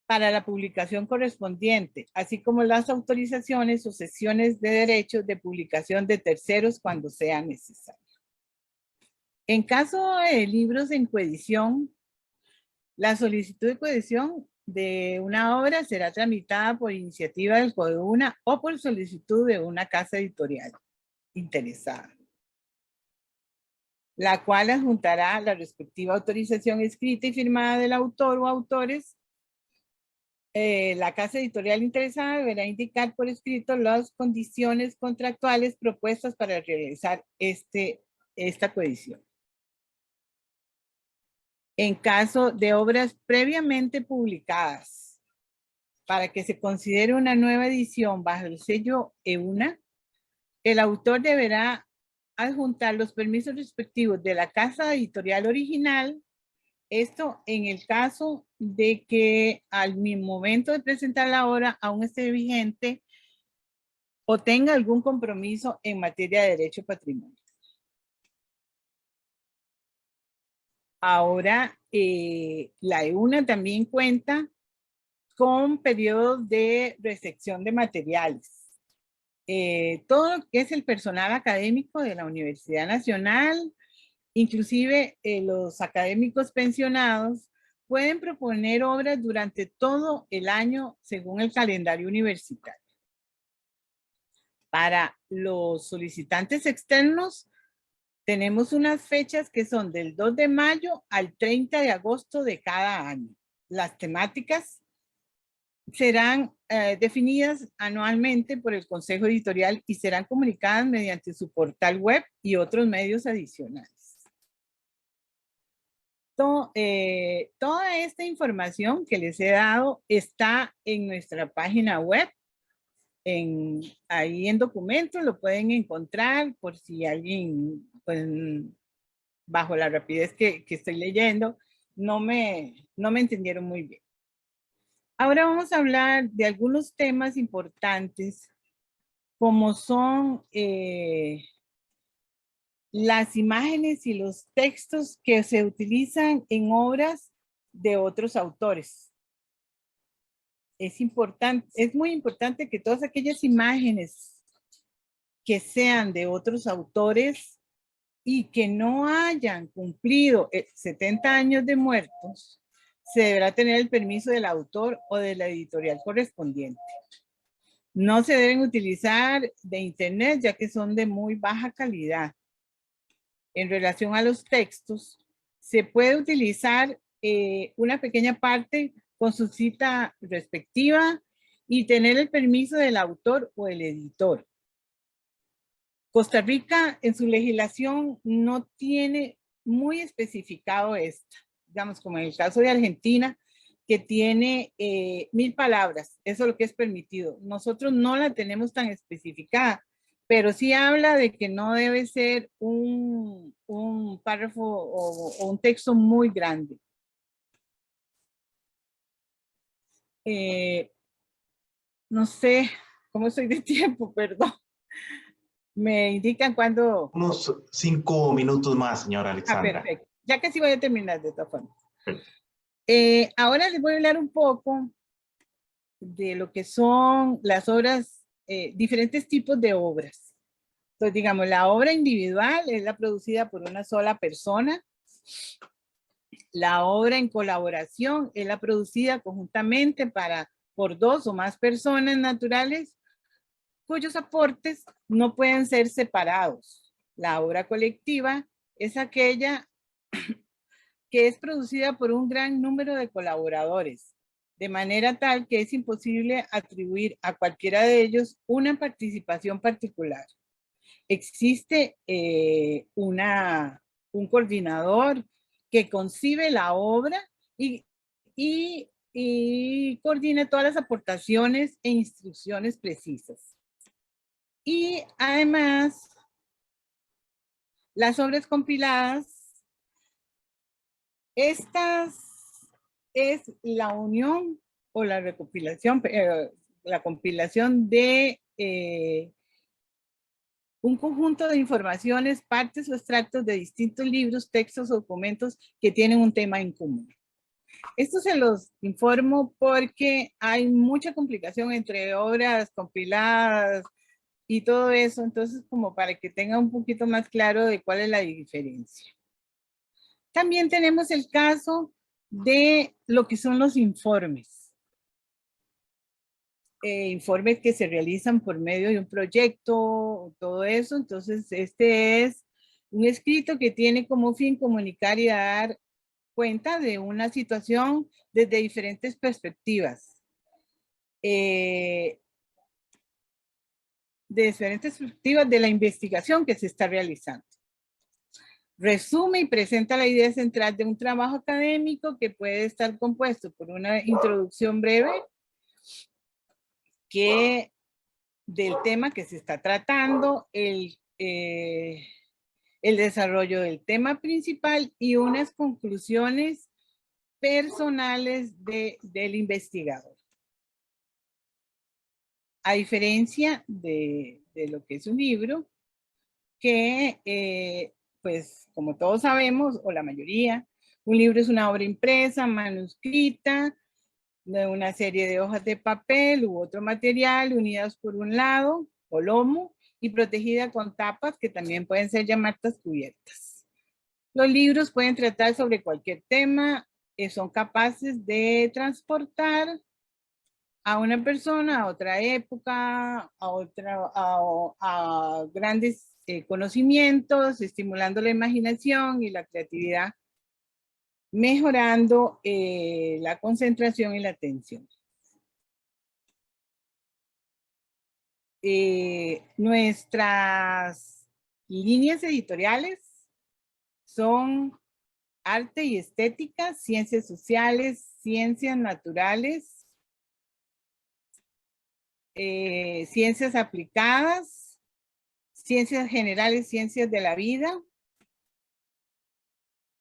[SPEAKER 4] para la publicación correspondiente, así como las autorizaciones o cesiones de derechos de publicación de terceros cuando sea necesario. En caso de libros en coedición, la solicitud de coedición de una obra será tramitada por iniciativa del COEUNA o por solicitud de una casa editorial interesada, la cual adjuntará la respectiva autorización escrita y firmada del autor o autores la casa editorial interesada deberá indicar por escrito las condiciones contractuales propuestas para realizar esta coedición. En caso de obras previamente publicadas, para que se considere una nueva edición bajo el sello EUNA, el autor deberá adjuntar los permisos respectivos de la casa editorial original. Esto en el caso de que al momento de presentar la obra aún esté vigente o tenga algún compromiso en materia de derecho patrimonial. Ahora, la EUNA también cuenta con periodos de recepción de materiales. Todo lo que es el personal académico de la Universidad Nacional, inclusive los académicos pensionados, pueden proponer obras durante todo el año según el calendario universitario. Para los solicitantes externos, tenemos unas fechas que son del 2 de mayo al 30 de agosto de cada año. Las temáticas serán definidas anualmente por el Consejo Editorial y serán comunicadas mediante su portal web y otros medios adicionales. Toda esta información que les he dado está en nuestra página web. Ahí en documentos lo pueden encontrar por si alguien, pues, bajo la rapidez que estoy leyendo, no me entendieron muy bien. Ahora vamos a hablar de algunos temas importantes, como son las imágenes y los textos que se utilizan en obras de otros autores. Es muy importante que todas aquellas imágenes que sean de otros autores y que no hayan cumplido 70 años de muertos, se deberá tener el permiso del autor o de la editorial correspondiente. No se deben utilizar de internet, ya que son de muy baja calidad. En relación a los textos, se puede utilizar una pequeña parte con su cita respectiva y tener el permiso del autor o el editor. Costa Rica en su legislación no tiene muy especificado esto, digamos como en el caso de Argentina, que tiene 1000 palabras, eso es lo que es permitido. Nosotros no la tenemos tan especificada, pero sí habla de que no debe ser un párrafo o un texto muy grande. No sé cómo estoy de tiempo, perdón. Me indican cuando...
[SPEAKER 1] Unos 5 minutos más, señora Alexandra.
[SPEAKER 4] Perfecto. Ya casi voy a terminar de todas formas. Ahora les voy a hablar un poco de lo que son las obras, diferentes tipos de obras. Entonces, digamos, la obra individual es la producida por una sola persona. La obra en colaboración es la producida conjuntamente por 2 o más personas naturales cuyos aportes no pueden ser separados. La obra colectiva es aquella que es producida por un gran número de colaboradores, de manera tal que es imposible atribuir a cualquiera de ellos una participación particular. Existe un coordinador que concibe la obra y coordina todas las aportaciones e instrucciones precisas. Y además, las obras compiladas, estas es la unión o la recopilación, la compilación de un conjunto de informaciones, partes o extractos de distintos libros, textos o documentos que tienen un tema en común. Esto se los informo porque hay mucha complicación entre obras compiladas y todo eso, entonces como para que tenga un poquito más claro de cuál es la diferencia. También tenemos el caso de lo que son los informes. Informes que se realizan por medio de un proyecto, todo eso. Entonces, este es un escrito que tiene como fin comunicar y dar cuenta de una situación desde diferentes perspectivas. de diferentes perspectivas de la investigación que se está realizando. Resume y presenta la idea central de un trabajo académico que puede estar compuesto por una introducción breve del tema que se está tratando, el desarrollo del tema principal y unas conclusiones personales del investigador. A diferencia de lo que es un libro, que pues como todos sabemos, o la mayoría, un libro es una obra impresa, manuscrita, de una serie de hojas de papel u otro material unidas por un lado o lomo y protegida con tapas que también pueden ser llamadas cubiertas. Los libros pueden tratar sobre cualquier tema, son capaces de transportar a una persona, a otra época, a grandes conocimientos, estimulando la imaginación y la creatividad, mejorando la concentración y la atención. Nuestras líneas editoriales son arte y estética, ciencias sociales, ciencias naturales, ciencias aplicadas, ciencias generales, ciencias de la vida,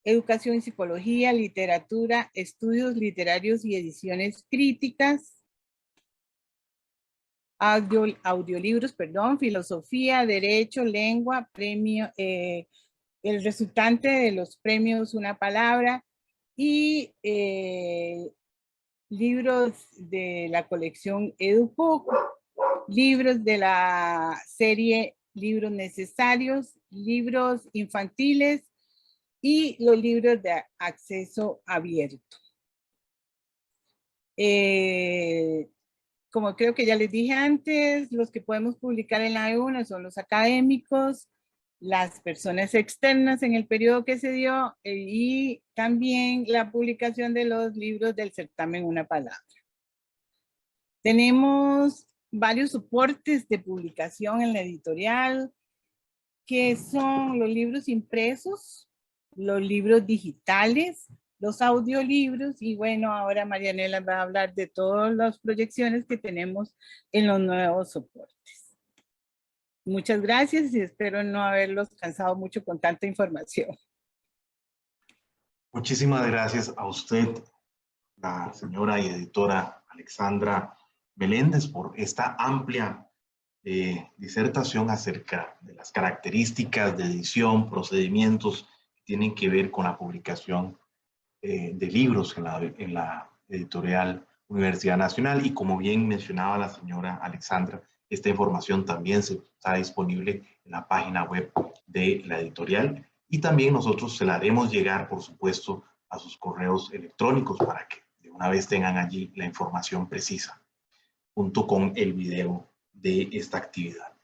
[SPEAKER 4] educación y psicología, literatura, estudios literarios y ediciones críticas, audiolibros, filosofía, derecho, lengua, premio, el resultante de los premios Una Palabra y libros de la colección EduPub, libros de la serie Libros Necesarios, libros infantiles y los libros de acceso abierto. Como creo que ya les dije antes, los que podemos publicar en la EUNA son los académicos, las personas externas en el periodo que se dio y también la publicación de los libros del certamen Una Palabra. Tenemos varios soportes de publicación en la editorial, que son los libros impresos, los libros digitales, los audiolibros y bueno, ahora Marianela va a hablar de todas las proyecciones que tenemos en los nuevos soportes. Muchas gracias y espero no haberlos cansado mucho con tanta información.
[SPEAKER 1] Muchísimas gracias a usted, la señora y editora Alexandra Meléndez, por esta amplia disertación acerca de las características de edición, procedimientos que tienen que ver con la publicación de libros en la editorial Universidad Nacional. Y como bien mencionaba la señora Alexandra, esta información también está disponible en la página web de la editorial y también nosotros se la haremos llegar, por supuesto, a sus correos electrónicos para que de una vez tengan allí la información precisa, junto con el video de esta actividad.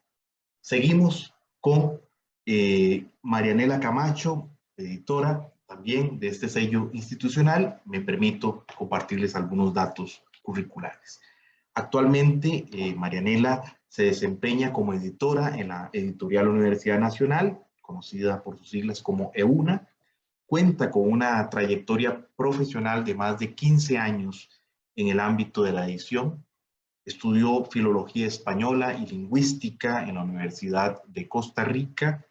[SPEAKER 1] Seguimos con Marianela Camacho, editora también de este sello institucional. Me permito compartirles algunos datos curriculares. Actualmente, Marianela se desempeña como editora en la editorial Universidad Nacional, conocida por sus siglas como EUNA. Cuenta con una trayectoria profesional de más de 15 años en el ámbito de la edición. Estudió Filología Española y Lingüística en la Universidad de Costa Rica.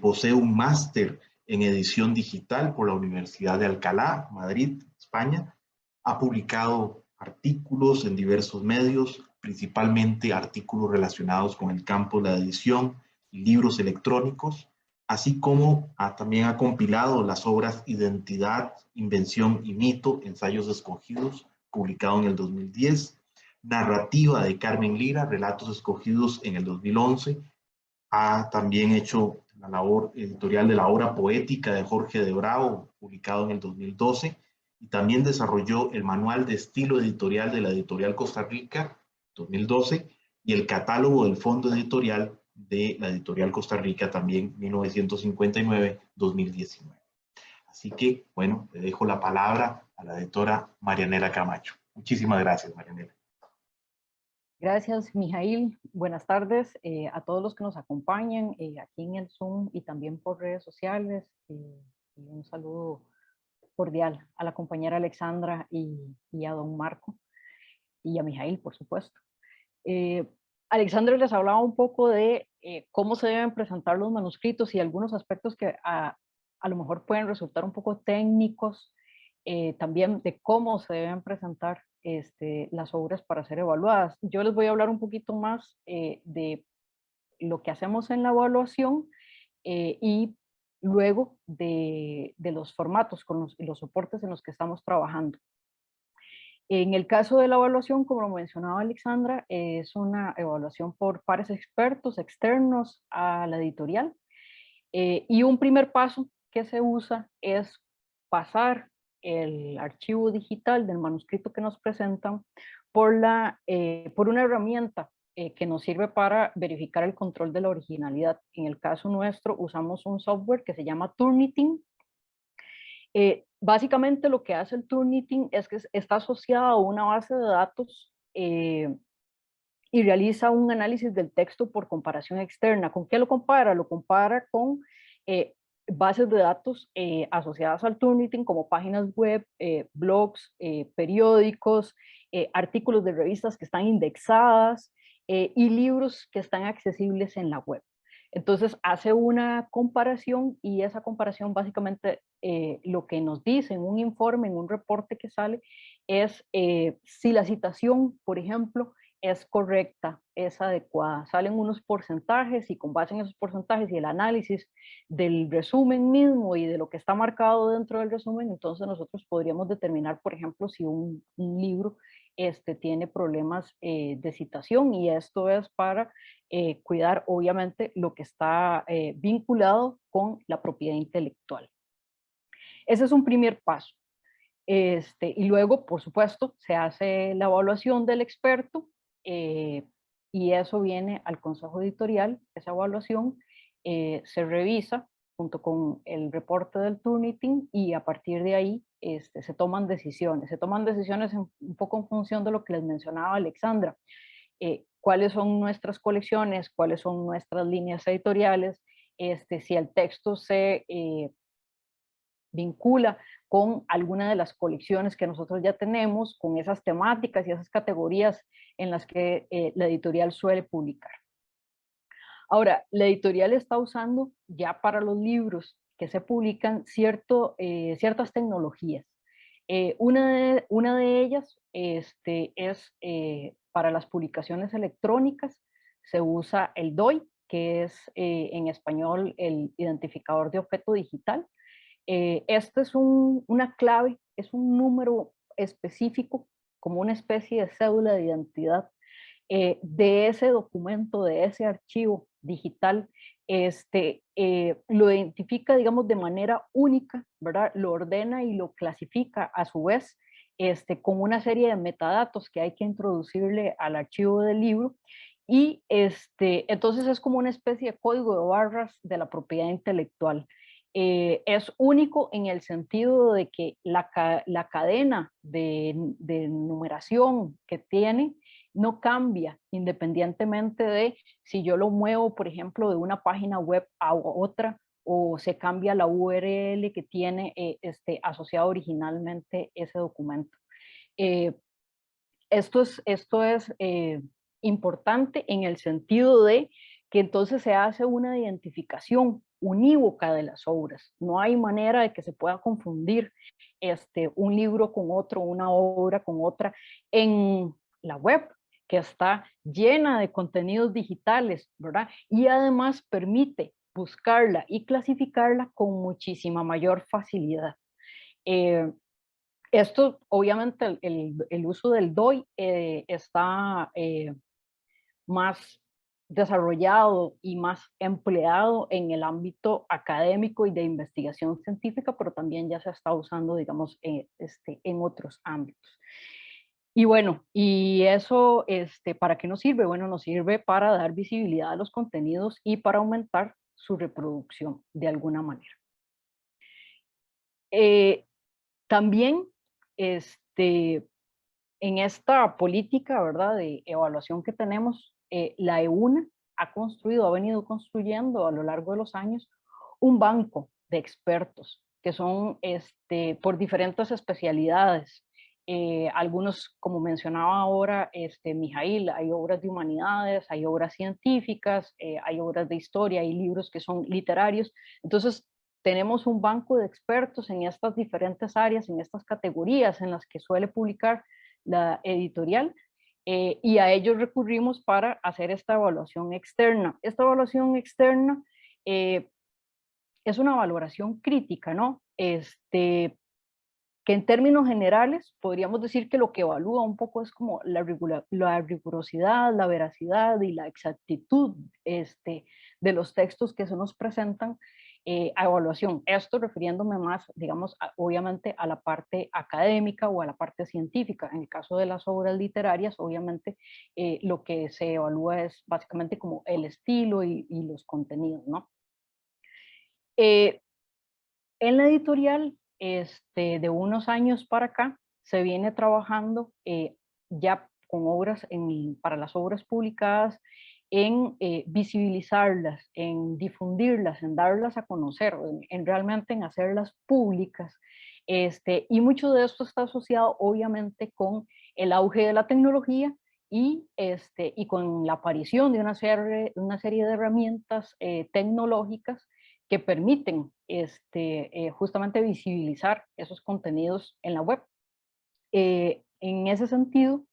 [SPEAKER 1] Posee un máster en edición digital por la Universidad de Alcalá, Madrid, España. Ha publicado artículos en diversos medios, principalmente artículos relacionados con el campo de la edición y libros electrónicos, así como también ha compilado las obras Identidad, Invención y Mito, Ensayos Escogidos, publicado en el 2010, Narrativa de Carmen Lira, Relatos Escogidos en el 2011, ha también hecho la labor editorial de la obra poética de Jorge de Bravo, publicado en el 2012, y también desarrolló el Manual de Estilo Editorial de la Editorial Costa Rica, 2012, y el Catálogo del Fondo Editorial de la Editorial Costa Rica, también 1959-2019. Así que, bueno, le dejo la palabra a la editora Marianela Camacho. Muchísimas gracias, Marianela.
[SPEAKER 5] Gracias, Mijail. Buenas tardes a todos los que nos acompañan aquí en el Zoom y también por redes sociales. Y un saludo cordial a la compañera Alexandra y a don Marco y a Mijail, por supuesto. Alexandra les hablaba un poco de cómo se deben presentar los manuscritos y algunos aspectos que a lo mejor pueden resultar un poco técnicos, también de cómo se deben presentar las obras para ser evaluadas. Yo les voy a hablar un poquito más de lo que hacemos en la evaluación y luego de los formatos con los soportes en los que estamos trabajando. En el caso de la evaluación, como lo mencionaba Alexandra, es una evaluación por pares expertos externos a la editorial. Y un primer paso que se usa es pasar el archivo digital del manuscrito que nos presentan por una herramienta que nos sirve para verificar el control de la originalidad. En el caso nuestro usamos un software que se llama Turnitin. Básicamente lo que hace el Turnitin es que está asociado a una base de datos y realiza un análisis del texto por comparación externa. ¿Con qué lo compara? Lo compara con bases de datos asociadas al Turnitin como páginas web, blogs, periódicos, artículos de revistas que están indexadas y libros que están accesibles en la web. Entonces hace una comparación y esa comparación básicamente lo que nos dice en un informe, en un reporte que sale, es si la citación, por ejemplo, es correcta, es adecuada. Salen unos porcentajes y con base en esos porcentajes y el análisis del resumen mismo y de lo que está marcado dentro del resumen, entonces nosotros podríamos determinar, por ejemplo, si un libro tiene problemas de citación, y esto es para cuidar obviamente lo que está vinculado con la propiedad intelectual. Ese es un primer paso. Y luego, por supuesto, se hace la evaluación del experto y eso viene al consejo editorial. Esa evaluación se revisa junto con el reporte del Turnitin y a partir de ahí se toman decisiones. Se toman decisiones un poco en función de lo que les mencionaba Alexandra. Cuáles son nuestras colecciones, cuáles son nuestras líneas editoriales, si el texto se vincula con alguna de las colecciones que nosotros ya tenemos, con esas temáticas y esas categorías en las que la editorial suele publicar. Ahora, la editorial está usando ya para los libros que se publican ciertas tecnologías. Una de ellas es para las publicaciones electrónicas, se usa el DOI, que es en español el identificador de objeto digital. Este es una clave, es un número específico, como una especie de cédula de identidad de ese documento, de ese archivo digital. Lo identifica, digamos, de manera única, ¿verdad? Lo ordena y lo clasifica a su vez con una serie de metadatos que hay que introducirle al archivo del libro. Y entonces es como una especie de código de barras de la propiedad intelectual. Es único en el sentido de que la cadena de numeración que tiene no cambia independientemente de si yo lo muevo, por ejemplo, de una página web a otra, o se cambia la URL que tiene asociado originalmente ese documento. Esto es importante en el sentido de que entonces se hace una identificación unívoca de las obras. No hay manera de que se pueda confundir un libro con otro, una obra con otra en la web, que está llena de contenidos digitales, ¿verdad? Y además permite buscarla y clasificarla con muchísima mayor facilidad. Esto, obviamente, el uso del DOI está más desarrollado y más empleado en el ámbito académico y de investigación científica, pero también ya se está usando, digamos, en otros ámbitos. Y bueno, ¿y eso para qué nos sirve? Bueno, nos sirve para dar visibilidad a los contenidos y para aumentar su reproducción de alguna manera. También en esta política, ¿verdad?, de evaluación que tenemos, la EUNA ha venido construyendo a lo largo de los años un banco de expertos que son por diferentes especialidades. Algunos, como mencionaba ahora Mijail, hay obras de humanidades, hay obras científicas, hay obras de historia, hay libros que son literarios. Entonces, tenemos un banco de expertos en estas diferentes áreas, en estas categorías en las que suele publicar la editorial, y a ellos recurrimos para hacer esta evaluación externa. Esta evaluación externa es una valoración crítica, ¿no? Que en términos generales podríamos decir que lo que evalúa un poco es como la rigurosidad, la veracidad y la exactitud de los textos que se nos presentan a evaluación. Esto refiriéndome más, digamos, obviamente a la parte académica o a la parte científica. En el caso de las obras literarias, obviamente lo que se evalúa es básicamente como el estilo y los contenidos, ¿no? En la editorial, de unos años para acá, se viene trabajando ya con obras, para las obras publicadas, en visibilizarlas, en difundirlas, en darlas a conocer, realmente en hacerlas públicas. Y mucho de esto está asociado obviamente con el auge de la tecnología y con la aparición de una serie de herramientas tecnológicas que permiten justamente visibilizar esos contenidos en la web. En ese sentido,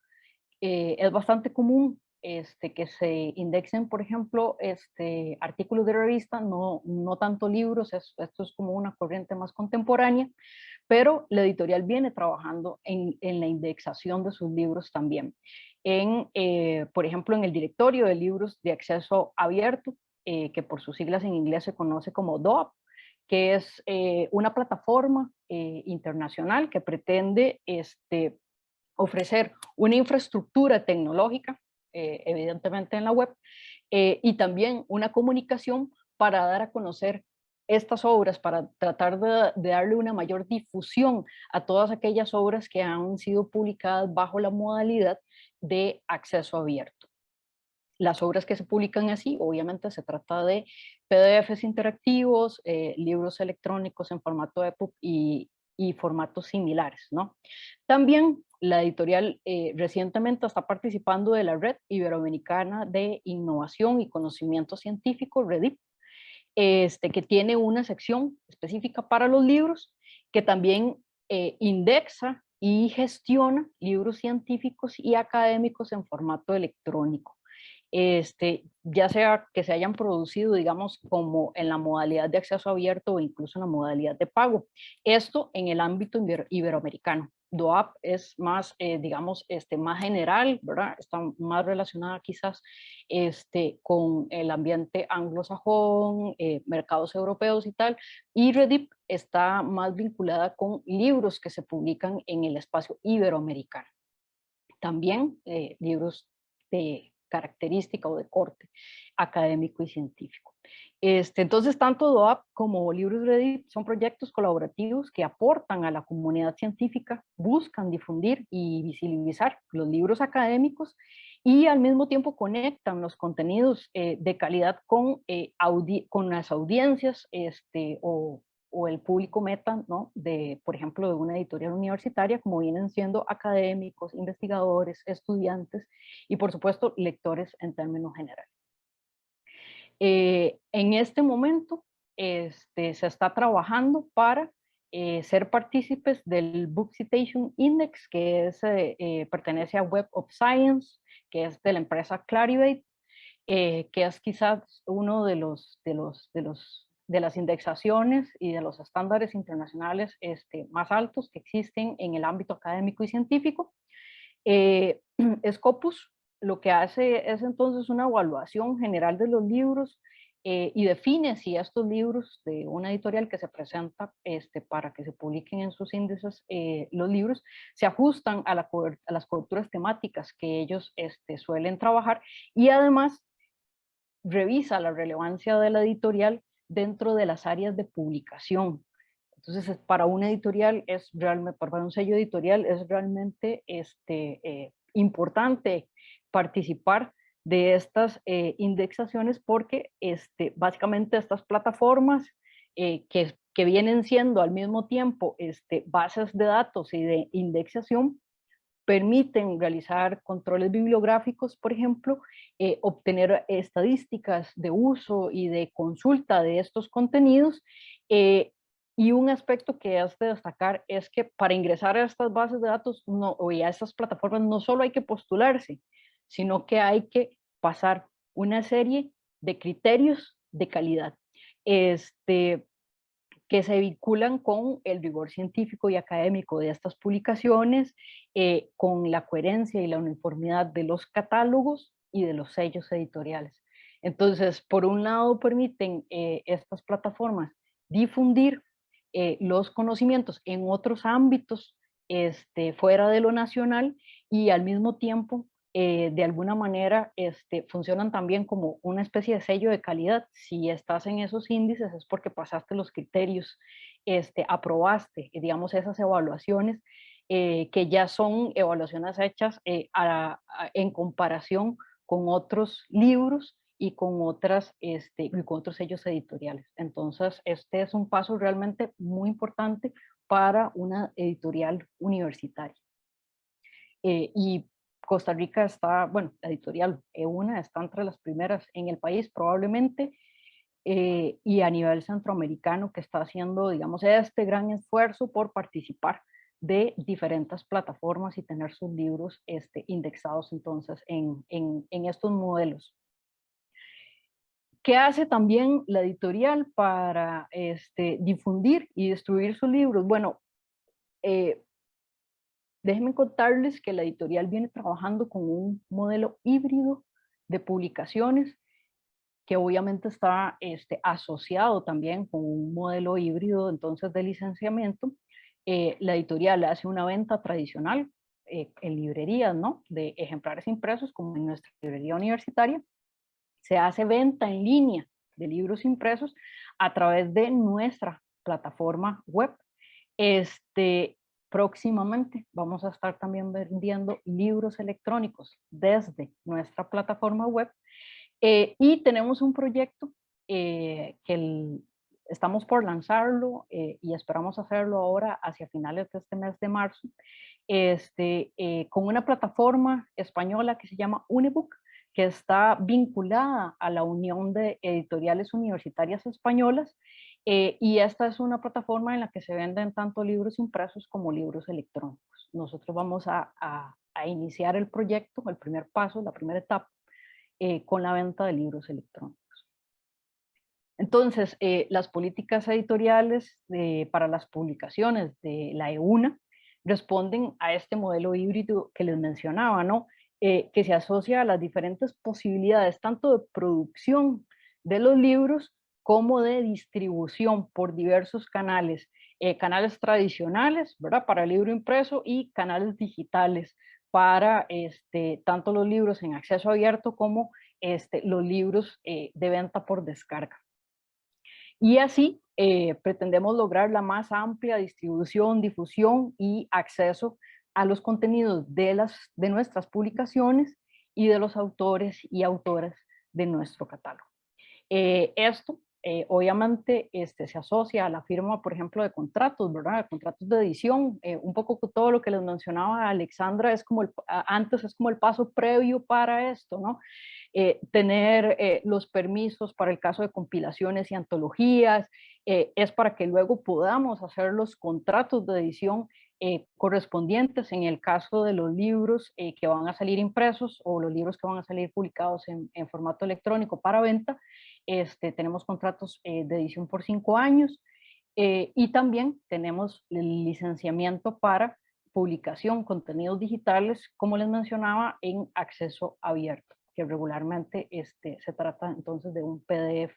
[SPEAKER 5] es bastante común que se indexen, por ejemplo, artículos de revista, no tanto libros, esto es como una corriente más contemporánea, pero la editorial viene trabajando en la indexación de sus libros también. Por ejemplo, en el directorio de libros de acceso abierto, que por sus siglas en inglés se conoce como DOAB, que es una plataforma internacional que pretende ofrecer una infraestructura tecnológica, evidentemente en la web, y también una comunicación para dar a conocer estas obras, para tratar de darle una mayor difusión a todas aquellas obras que han sido publicadas bajo la modalidad de acceso abierto. Las obras que se publican así, obviamente se trata de PDFs interactivos, libros electrónicos en formato EPUB y formatos similares, ¿no? También la editorial recientemente está participando de la Red Iberoamericana de Innovación y Conocimiento Científico, REDIP, que tiene una sección específica para los libros, que también indexa y gestiona libros científicos y académicos en formato electrónico. Ya sea que se hayan producido, digamos, como en la modalidad de acceso abierto o incluso en la modalidad de pago. Esto en el ámbito iberoamericano. DOAB es más, digamos, más general, ¿verdad? Está más relacionada quizás con el ambiente anglosajón, mercados europeos y tal. Y REDIP está más vinculada con libros que se publican en el espacio iberoamericano. También libros de característica o de corte académico y científico. Entonces, tanto DOAB como Libros REDIP son proyectos colaborativos que aportan a la comunidad científica, buscan difundir y visibilizar los libros académicos y al mismo tiempo conectan los contenidos de calidad con las audiencias o el público meta, ¿no? Por ejemplo, de una editorial universitaria, como vienen siendo académicos, investigadores, estudiantes y, por supuesto, lectores en términos generales. En este momento se está trabajando para ser partícipes del Book Citation Index, que pertenece a Web of Science, que es de la empresa Clarivate, que es quizás uno de las indexaciones y de los estándares internacionales más altos que existen en el ámbito académico y científico. Scopus lo que hace es entonces una evaluación general de los libros y define si estos libros de una editorial que se presenta para que se publiquen en sus índices, los libros se ajustan a las coberturas temáticas que ellos suelen trabajar, y además revisa la relevancia de la editorial dentro de las áreas de publicación. Entonces, para una editorial es realmente, para un sello editorial es realmente importante participar de estas indexaciones porque básicamente estas plataformas que vienen siendo al mismo tiempo bases de datos y de indexación permiten realizar controles bibliográficos, por ejemplo, obtener estadísticas de uso y de consulta de estos contenidos. Y un aspecto que has de destacar es que para ingresar a estas bases de datos o a estas plataformas no solo hay que postularse, sino que hay que pasar una serie de criterios de calidad que se vinculan con el rigor científico y académico de estas publicaciones, con la coherencia y la uniformidad de los catálogos y de los sellos editoriales. Entonces, por un lado, permiten estas plataformas difundir los conocimientos en otros ámbitos fuera de lo nacional y al mismo tiempo de alguna manera funcionan también como una especie de sello de calidad. Si estás en esos índices es porque pasaste los criterios, aprobaste, digamos, esas evaluaciones que ya son evaluaciones hechas en comparación con otros libros y con otros sellos editoriales. Entonces, este es un paso realmente muy importante para una editorial universitaria. Y Costa Rica está, bueno, la editorial EUNA está entre las primeras en el país probablemente, y a nivel centroamericano que está haciendo, digamos, este gran esfuerzo por participar de diferentes plataformas y tener sus libros indexados entonces en estos modelos. ¿Qué hace también la editorial para difundir y distribuir sus libros? Bueno, déjenme contarles que la editorial viene trabajando con un modelo híbrido de publicaciones que obviamente está asociado también con un modelo híbrido entonces de licenciamiento. La editorial hace una venta tradicional en librerías, ¿no? De ejemplares impresos como en nuestra librería universitaria. Se hace venta en línea de libros impresos a través de nuestra plataforma web. Próximamente vamos a estar también vendiendo libros electrónicos desde nuestra plataforma web. Y tenemos un proyecto estamos por lanzarlo y esperamos hacerlo ahora hacia finales de este mes de marzo, con una plataforma española que se llama Unibook, que está vinculada a la Unión de Editoriales Universitarias Españolas, y esta es una plataforma en la que se venden tanto libros impresos como libros electrónicos. Nosotros vamos a iniciar el proyecto, el primer paso, la primera etapa, con la venta de libros electrónicos. Entonces, las políticas editoriales para las publicaciones de la EUNA responden a este modelo híbrido que les mencionaba, ¿no? Que se asocia a las diferentes posibilidades, tanto de producción de los libros como de distribución por diversos canales, canales tradicionales, ¿verdad? Para el libro impreso y canales digitales para tanto los libros en acceso abierto como los libros de venta por descarga. Y así pretendemos lograr la más amplia distribución, difusión y acceso a los contenidos de nuestras publicaciones y de los autores y autoras de nuestro catálogo. Esto obviamente se asocia a la firma, por ejemplo, de contratos, ¿verdad? Contratos de edición, un poco todo lo que les mencionaba Alexandra es como antes es como el paso previo para esto, ¿no? Tener los permisos para el caso de compilaciones y antologías, es para que luego podamos hacer los contratos de edición correspondientes en el caso de los libros que van a salir impresos o los libros que van a salir publicados en formato electrónico para venta. Tenemos contratos de edición por 5 años y también tenemos el licenciamiento para publicación, contenidos digitales, como les mencionaba, en acceso abierto, que regularmente se trata entonces de un PDF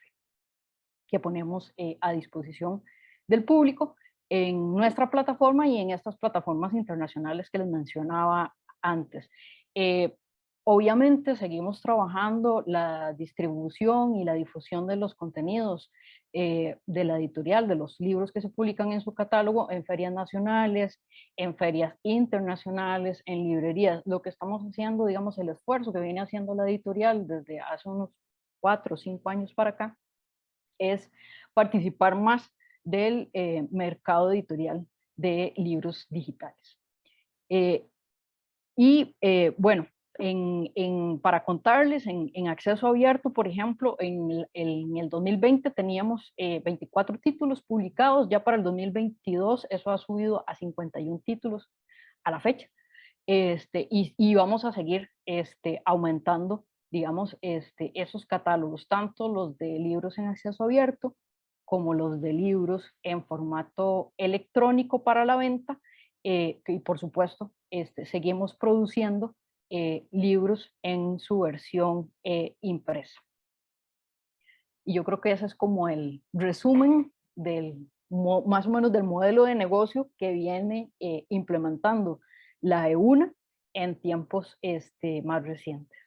[SPEAKER 5] que ponemos a disposición del público en nuestra plataforma y en estas plataformas internacionales que les mencionaba antes. Obviamente seguimos trabajando la distribución y la difusión de los contenidos de la editorial, de los libros que se publican en su catálogo, en ferias nacionales, en ferias internacionales, en librerías. Lo que estamos haciendo, digamos, el esfuerzo que viene haciendo la editorial desde hace unos 4 o 5 años para acá, es participar más del mercado editorial de libros digitales. Bueno, para contarles, en acceso abierto, por ejemplo, en el 2020 teníamos 24 títulos publicados, ya para el 2022 eso ha subido a 51 títulos a la fecha, y vamos a seguir aumentando, digamos, esos catálogos, tanto los de libros en acceso abierto como los de libros en formato electrónico para la venta, y por supuesto seguimos produciendo libros en su versión impresa. Y yo creo que ese es como el resumen más o menos del modelo de negocio que viene implementando la EUNA en tiempos más recientes.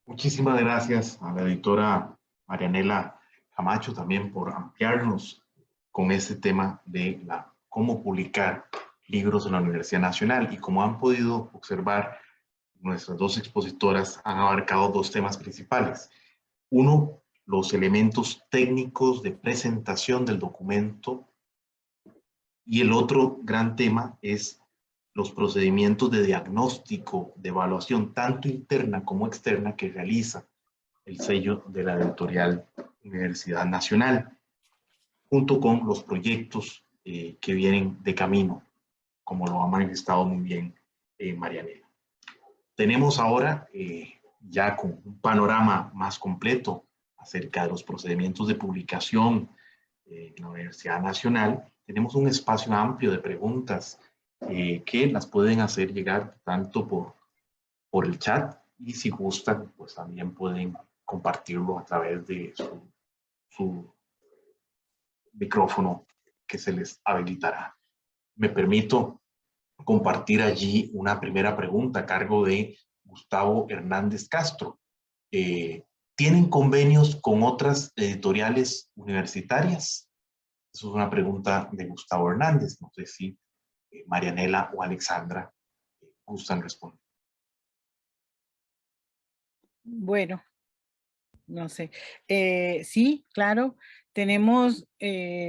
[SPEAKER 1] Muchísimas gracias a la editora Marianela Camacho también por ampliarnos con este tema de cómo publicar libros en la Universidad Nacional. Y como han podido observar, nuestras dos expositoras han abarcado dos temas principales. Uno, los elementos técnicos de presentación del documento, y el otro gran tema es los procedimientos de diagnóstico, de evaluación, tanto interna como externa, que realiza el sello de la editorial Universidad Nacional, junto con los proyectos que vienen de camino, como lo ha manifestado muy bien Marianela. Tenemos ahora, ya con un panorama más completo acerca de los procedimientos de publicación en la Universidad Nacional, tenemos un espacio amplio de preguntas que las pueden hacer llegar tanto por el chat, y si gustan, pues también pueden compartirlo a través de su micrófono que se les habilitará. Me permito compartir allí una primera pregunta a cargo de Gustavo Hernández Castro. ¿Tienen convenios con otras editoriales universitarias? Eso es una pregunta de Gustavo Hernández. No sé si Marianela o Alexandra gustan responder.
[SPEAKER 4] Bueno, no sé. Sí, claro, tenemos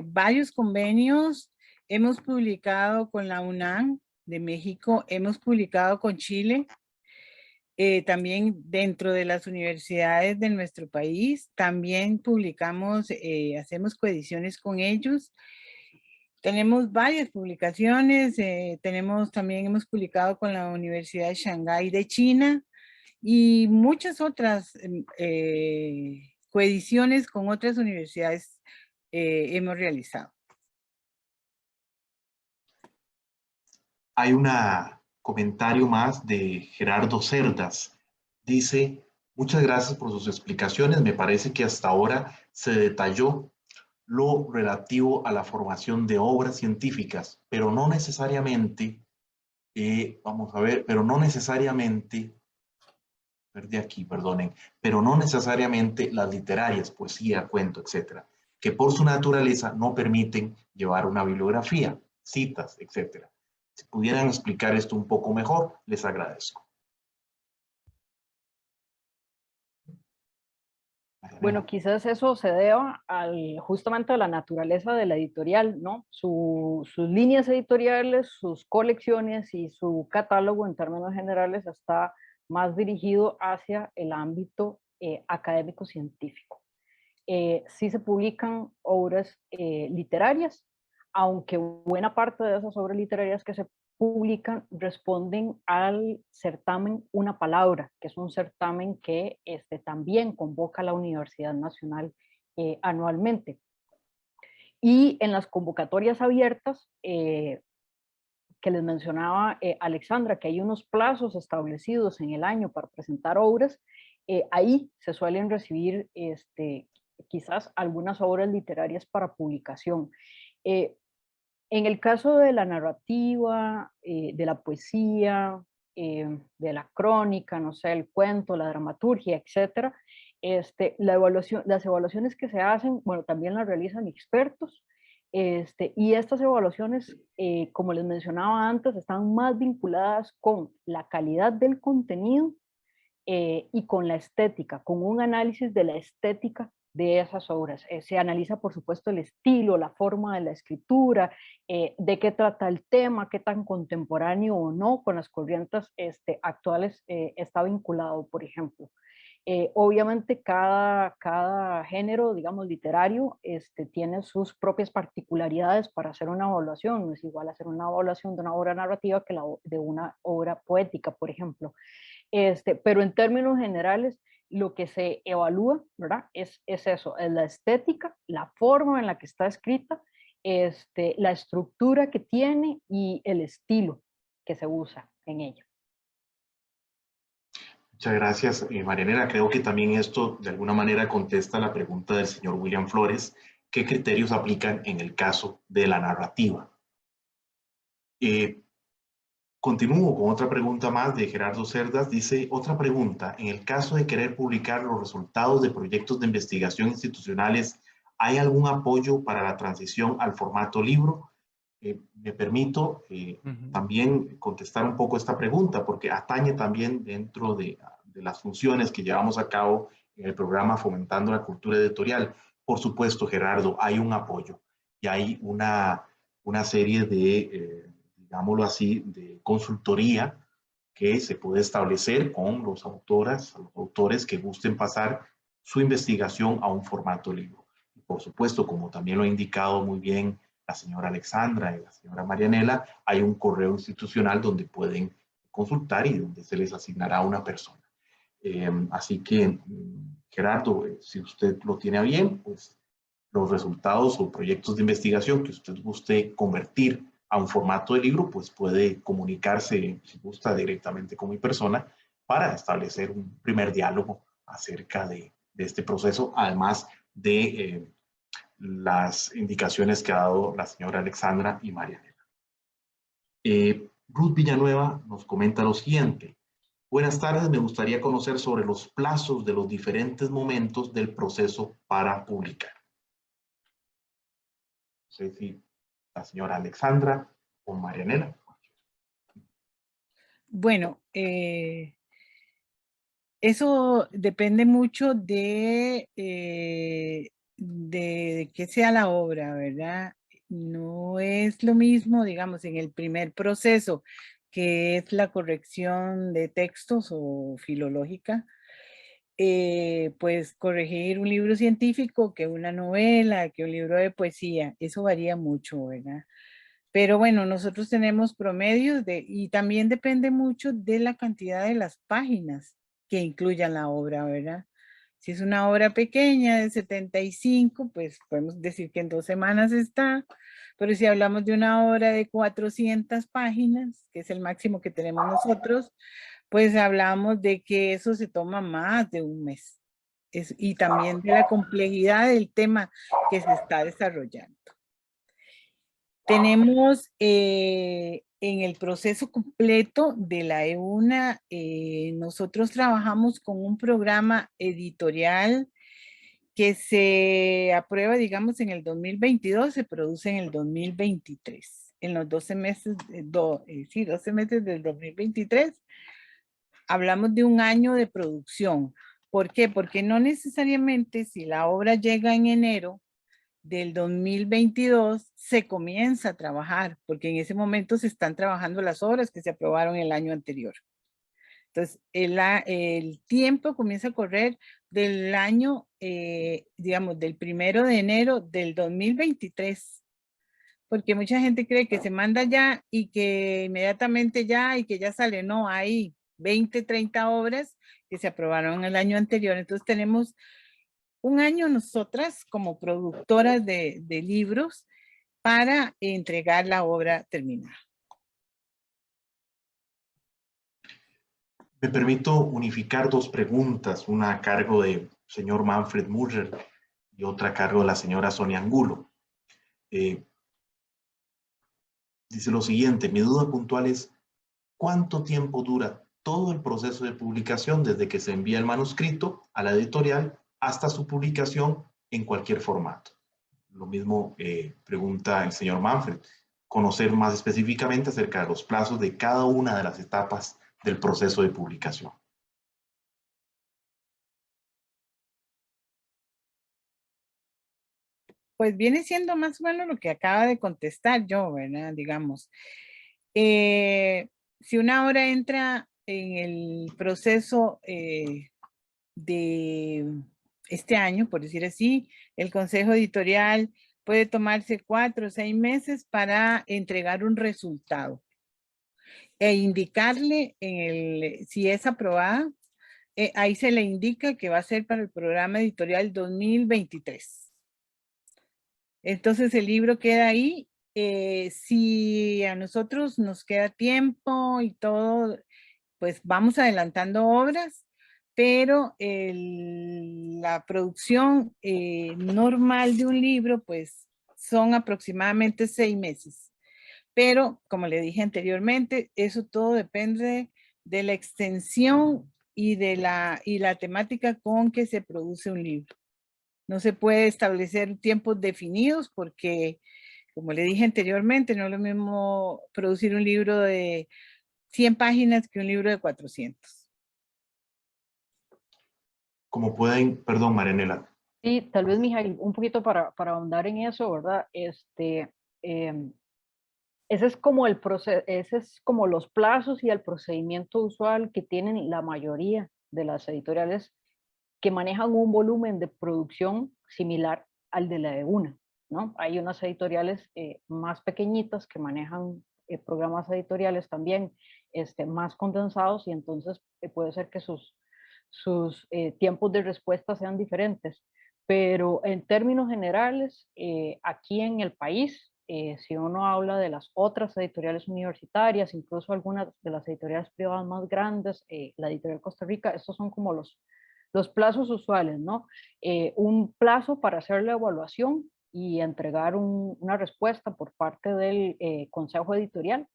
[SPEAKER 4] varios convenios. Hemos publicado con la UNAM de México, hemos publicado con Chile, también dentro de las universidades de nuestro país. También publicamos, hacemos coediciones con ellos. Tenemos varias publicaciones, también hemos publicado con la Universidad de Shanghái de China y muchas otras coediciones con otras universidades hemos realizado.
[SPEAKER 1] Hay un comentario más de Gerardo Cerdas. Dice, muchas gracias por sus explicaciones. Me parece que hasta ahora se detalló lo relativo a la formación de obras científicas, pero no necesariamente, vamos a ver, pero no necesariamente, perdí aquí, perdonen, pero no necesariamente las literarias, poesía, cuento, etcétera, que por su naturaleza no permiten llevar una bibliografía, citas, etcétera. Si pudieran explicar esto un poco mejor, les agradezco.
[SPEAKER 5] Bueno, quizás eso se deba justamente a la naturaleza de la editorial, ¿no? Sus líneas editoriales, sus colecciones y su catálogo en términos generales está más dirigido hacia el ámbito académico-científico. Sí se publican obras literarias, aunque buena parte de esas obras literarias que se publican responden al certamen Una Palabra, que es un certamen que también convoca la Universidad Nacional anualmente. Y en las convocatorias abiertas, que les mencionaba Alexandra, que hay unos plazos establecidos en el año para presentar obras, ahí se suelen recibir quizás algunas obras literarias para publicación. En el caso de la narrativa, de la poesía, de la crónica, no sé, el cuento, la dramaturgia, etcétera, las evaluaciones que se hacen, bueno, también las realizan expertos, y estas evaluaciones, como les mencionaba antes, están más vinculadas con la calidad del contenido y con la estética, con un análisis de la estética de esas obras. Se analiza, por supuesto, el estilo, la forma de la escritura, de qué trata el tema, qué tan contemporáneo o no con las corrientes actuales está vinculado, por ejemplo. Obviamente cada género, digamos, literario, tiene sus propias particularidades para hacer una evaluación. No es igual hacer una evaluación de una obra narrativa que de una obra poética, por ejemplo. Pero en términos generales, lo que se evalúa, ¿verdad? Es eso, es la estética, la forma en la que está escrita, la estructura que tiene y el estilo que se usa en ella.
[SPEAKER 1] Muchas gracias, Marianela. Creo que también esto de alguna manera contesta la pregunta del señor William Flores. ¿Qué criterios aplican en el caso de la narrativa? Continúo con otra pregunta más de Gerardo Cerdas. Dice, otra pregunta, en el caso de querer publicar los resultados de proyectos de investigación institucionales, ¿hay algún apoyo para la transición al formato libro? Me permito también contestar un poco esta pregunta, porque atañe también dentro de las funciones que llevamos a cabo en el programa Fomentando la Cultura Editorial. Por supuesto, Gerardo, hay un apoyo y hay una serie de digámoslo así, de consultoría que se puede establecer con los autores que gusten pasar su investigación a un formato libro. Y por supuesto, como también lo ha indicado muy bien la señora Alexandra y la señora Marianela, hay un correo institucional donde pueden consultar y donde se les asignará a una persona. Así que, Gerardo, si usted lo tiene a bien, pues los resultados o proyectos de investigación que usted guste convertir a un formato de libro, pues puede comunicarse, si gusta, directamente con mi persona para establecer un primer diálogo acerca de este proceso, además de las indicaciones que ha dado la señora Alexandra y Marianela. Ruth Villanueva nos comenta lo siguiente. Buenas tardes, me gustaría conocer sobre los plazos de los diferentes momentos del proceso para publicar. No sé si la señora Alexandra o Marianela.
[SPEAKER 4] Bueno, eso depende mucho de qué sea la obra, ¿verdad? No es lo mismo, digamos, en el primer proceso, que es la corrección de textos o filológica, pues corregir un libro científico que una novela, que un libro de poesía, eso varía mucho, ¿verdad? Pero bueno, nosotros tenemos promedios y también depende mucho de la cantidad de las páginas que incluyan la obra, ¿verdad? Si es una obra pequeña de 75, pues podemos decir que en 2 semanas está, pero si hablamos de una obra de 400 páginas, que es el máximo que tenemos nosotros, pues hablamos de que eso se toma más de un mes. Y también de la complejidad del tema que se está desarrollando. Tenemos en el proceso completo de la EUNA, nosotros trabajamos con un programa editorial que se aprueba, digamos, en el 2022, se produce en el 2023. En los 12 meses, 12 meses del 2023, hablamos de un año de producción. ¿Por qué? Porque no necesariamente si la obra llega en enero del 2022 se comienza a trabajar, porque en ese momento se están trabajando las obras que se aprobaron el año anterior. Entonces, el tiempo comienza a correr del año, digamos, del 1 de enero del 2023, porque mucha gente cree que se manda ya y que inmediatamente ya y que ya sale. No, hay 20, 30 obras que se aprobaron el año anterior. Entonces, tenemos un año nosotras como productoras de libros para entregar la obra terminada.
[SPEAKER 1] Me permito unificar 2 preguntas, una a cargo del señor Manfred Murrer y otra a cargo de la señora Sonia Angulo. Dice lo siguiente: mi duda puntual es ¿cuánto tiempo dura todo el proceso de publicación desde que se envía el manuscrito a la editorial hasta su publicación en cualquier formato? Lo mismo pregunta el señor Manfred, conocer más específicamente acerca de los plazos de cada una de las etapas del proceso de publicación.
[SPEAKER 4] Pues viene siendo más o menos lo que acaba de contestar yo, ¿verdad? Digamos, si una obra entra en el proceso de este año, por decir así, el consejo editorial puede tomarse 4 o 6 meses para entregar un resultado e indicarle si es aprobada, ahí se le indica que va a ser para el programa editorial 2023. Entonces el libro queda ahí. Si a nosotros nos queda tiempo y todo, pues vamos adelantando obras, pero la producción normal de un libro, pues son aproximadamente 6 meses. Pero, como le dije anteriormente, eso todo depende de la extensión y de la temática con que se produce un libro. No se puede establecer tiempos definidos porque, como le dije anteriormente, no es lo mismo producir un libro de 100 páginas que un libro de 400.
[SPEAKER 1] Como pueden, perdón, Marianela.
[SPEAKER 5] Sí, tal vez, Mijail, un poquito para ahondar en eso, ¿verdad? Ese es como ese es como los plazos y el procedimiento usual que tienen la mayoría de las editoriales que manejan un volumen de producción similar al de la de una, ¿no? Hay unas editoriales más pequeñitas que manejan programas editoriales también más condensados, y entonces puede ser que sus tiempos de respuesta sean diferentes. Pero en términos generales, aquí en el país, si uno habla de las otras editoriales universitarias, incluso algunas de las editoriales privadas más grandes, la editorial Costa Rica, estos son como los plazos usuales, ¿no? Un plazo para hacer la evaluación y entregar una respuesta por parte del consejo editorial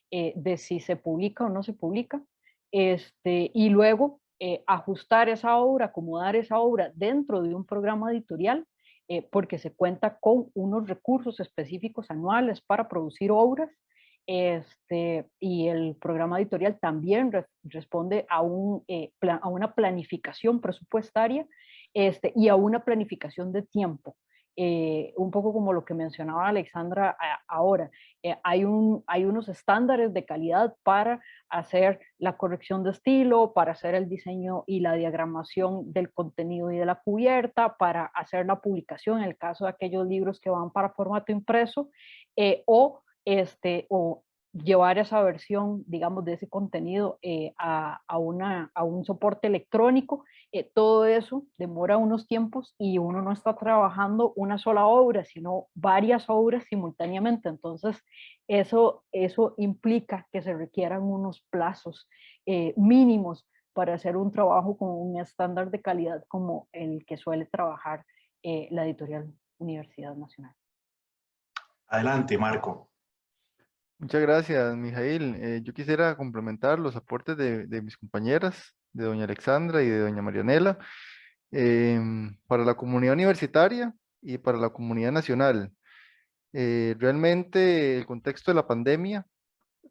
[SPEAKER 5] de si se publica o no se publica, y luego ajustar esa obra, acomodar esa obra dentro de un programa editorial, porque se cuenta con unos recursos específicos anuales para producir obras, y el programa editorial también responde a una planificación presupuestaria y a una planificación de tiempo. Un poco como lo que mencionaba Alexandra ahora, hay unos estándares de calidad para hacer la corrección de estilo, para hacer el diseño y la diagramación del contenido y de la cubierta, para hacer la publicación en el caso de aquellos libros que van para formato impreso, o llevar esa versión, digamos, de ese contenido a un soporte electrónico. Todo eso demora unos tiempos y uno no está trabajando una sola obra, sino varias obras simultáneamente. Entonces, eso implica que se requieran unos plazos mínimos para hacer un trabajo con un estándar de calidad como el que suele trabajar la editorial Universidad Nacional.
[SPEAKER 1] Adelante, Marco.
[SPEAKER 2] Muchas gracias, Mijail. Yo quisiera complementar los aportes de mis compañeras, de doña Alexandra y de doña Marianela, para la comunidad universitaria y para la comunidad nacional. Realmente el contexto de la pandemia,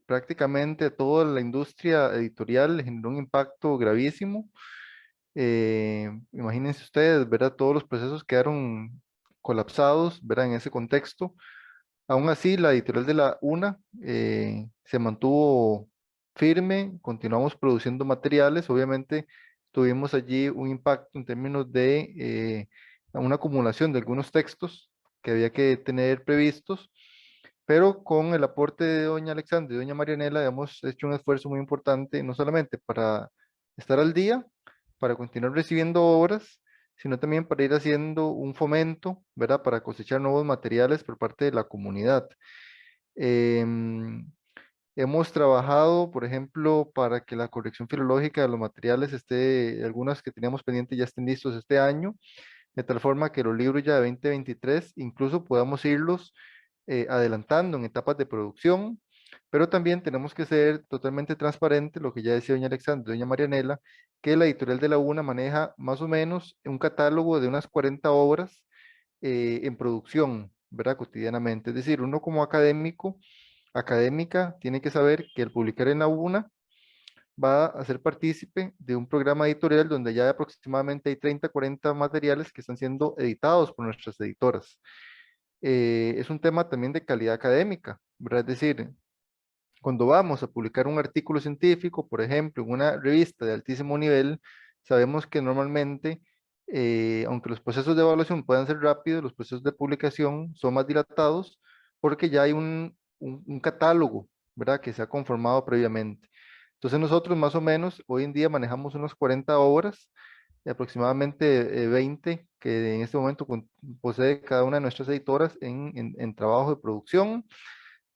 [SPEAKER 2] prácticamente toda la industria editorial generó un impacto gravísimo. Imagínense ustedes, ¿verdad? Todos los procesos quedaron colapsados, ¿verdad? En ese contexto. Aún así, la editorial de la UNA se mantuvo firme, continuamos produciendo materiales. Obviamente tuvimos allí un impacto en términos de una acumulación de algunos textos que había que tener previstos, pero con el aporte de doña Alexandra y doña Marianela hemos hecho un esfuerzo muy importante, no solamente para estar al día, para continuar recibiendo obras, sino también para ir haciendo un fomento, ¿verdad? Para cosechar nuevos materiales por parte de la comunidad. Hemos trabajado, por ejemplo, para que la corrección filológica de los materiales algunas que teníamos pendientes ya estén listos este año, de tal forma que los libros ya de 2023 incluso podamos irlos adelantando en etapas de producción, pero también tenemos que ser totalmente transparentes, lo que ya decía doña Alexandra, doña Marianela, que la editorial de la UNA maneja más o menos un catálogo de unas 40 obras en producción, ¿verdad? Cotidianamente. Es decir, uno como académico, académica, tiene que saber que al publicar en la UNA va a ser partícipe de un programa editorial donde ya aproximadamente hay 30, 40 materiales que están siendo editados por nuestras editoras. Es un tema también de calidad académica, ¿verdad? Es decir, cuando vamos a publicar un artículo científico, por ejemplo, en una revista de altísimo nivel, sabemos que normalmente, aunque los procesos de evaluación puedan ser rápidos, los procesos de publicación son más dilatados porque ya hay un catálogo, ¿verdad?, que se ha conformado previamente. Entonces nosotros más o menos hoy en día manejamos unos 40 obras, de aproximadamente 20 que en este momento posee cada una de nuestras editoras en trabajo de producción.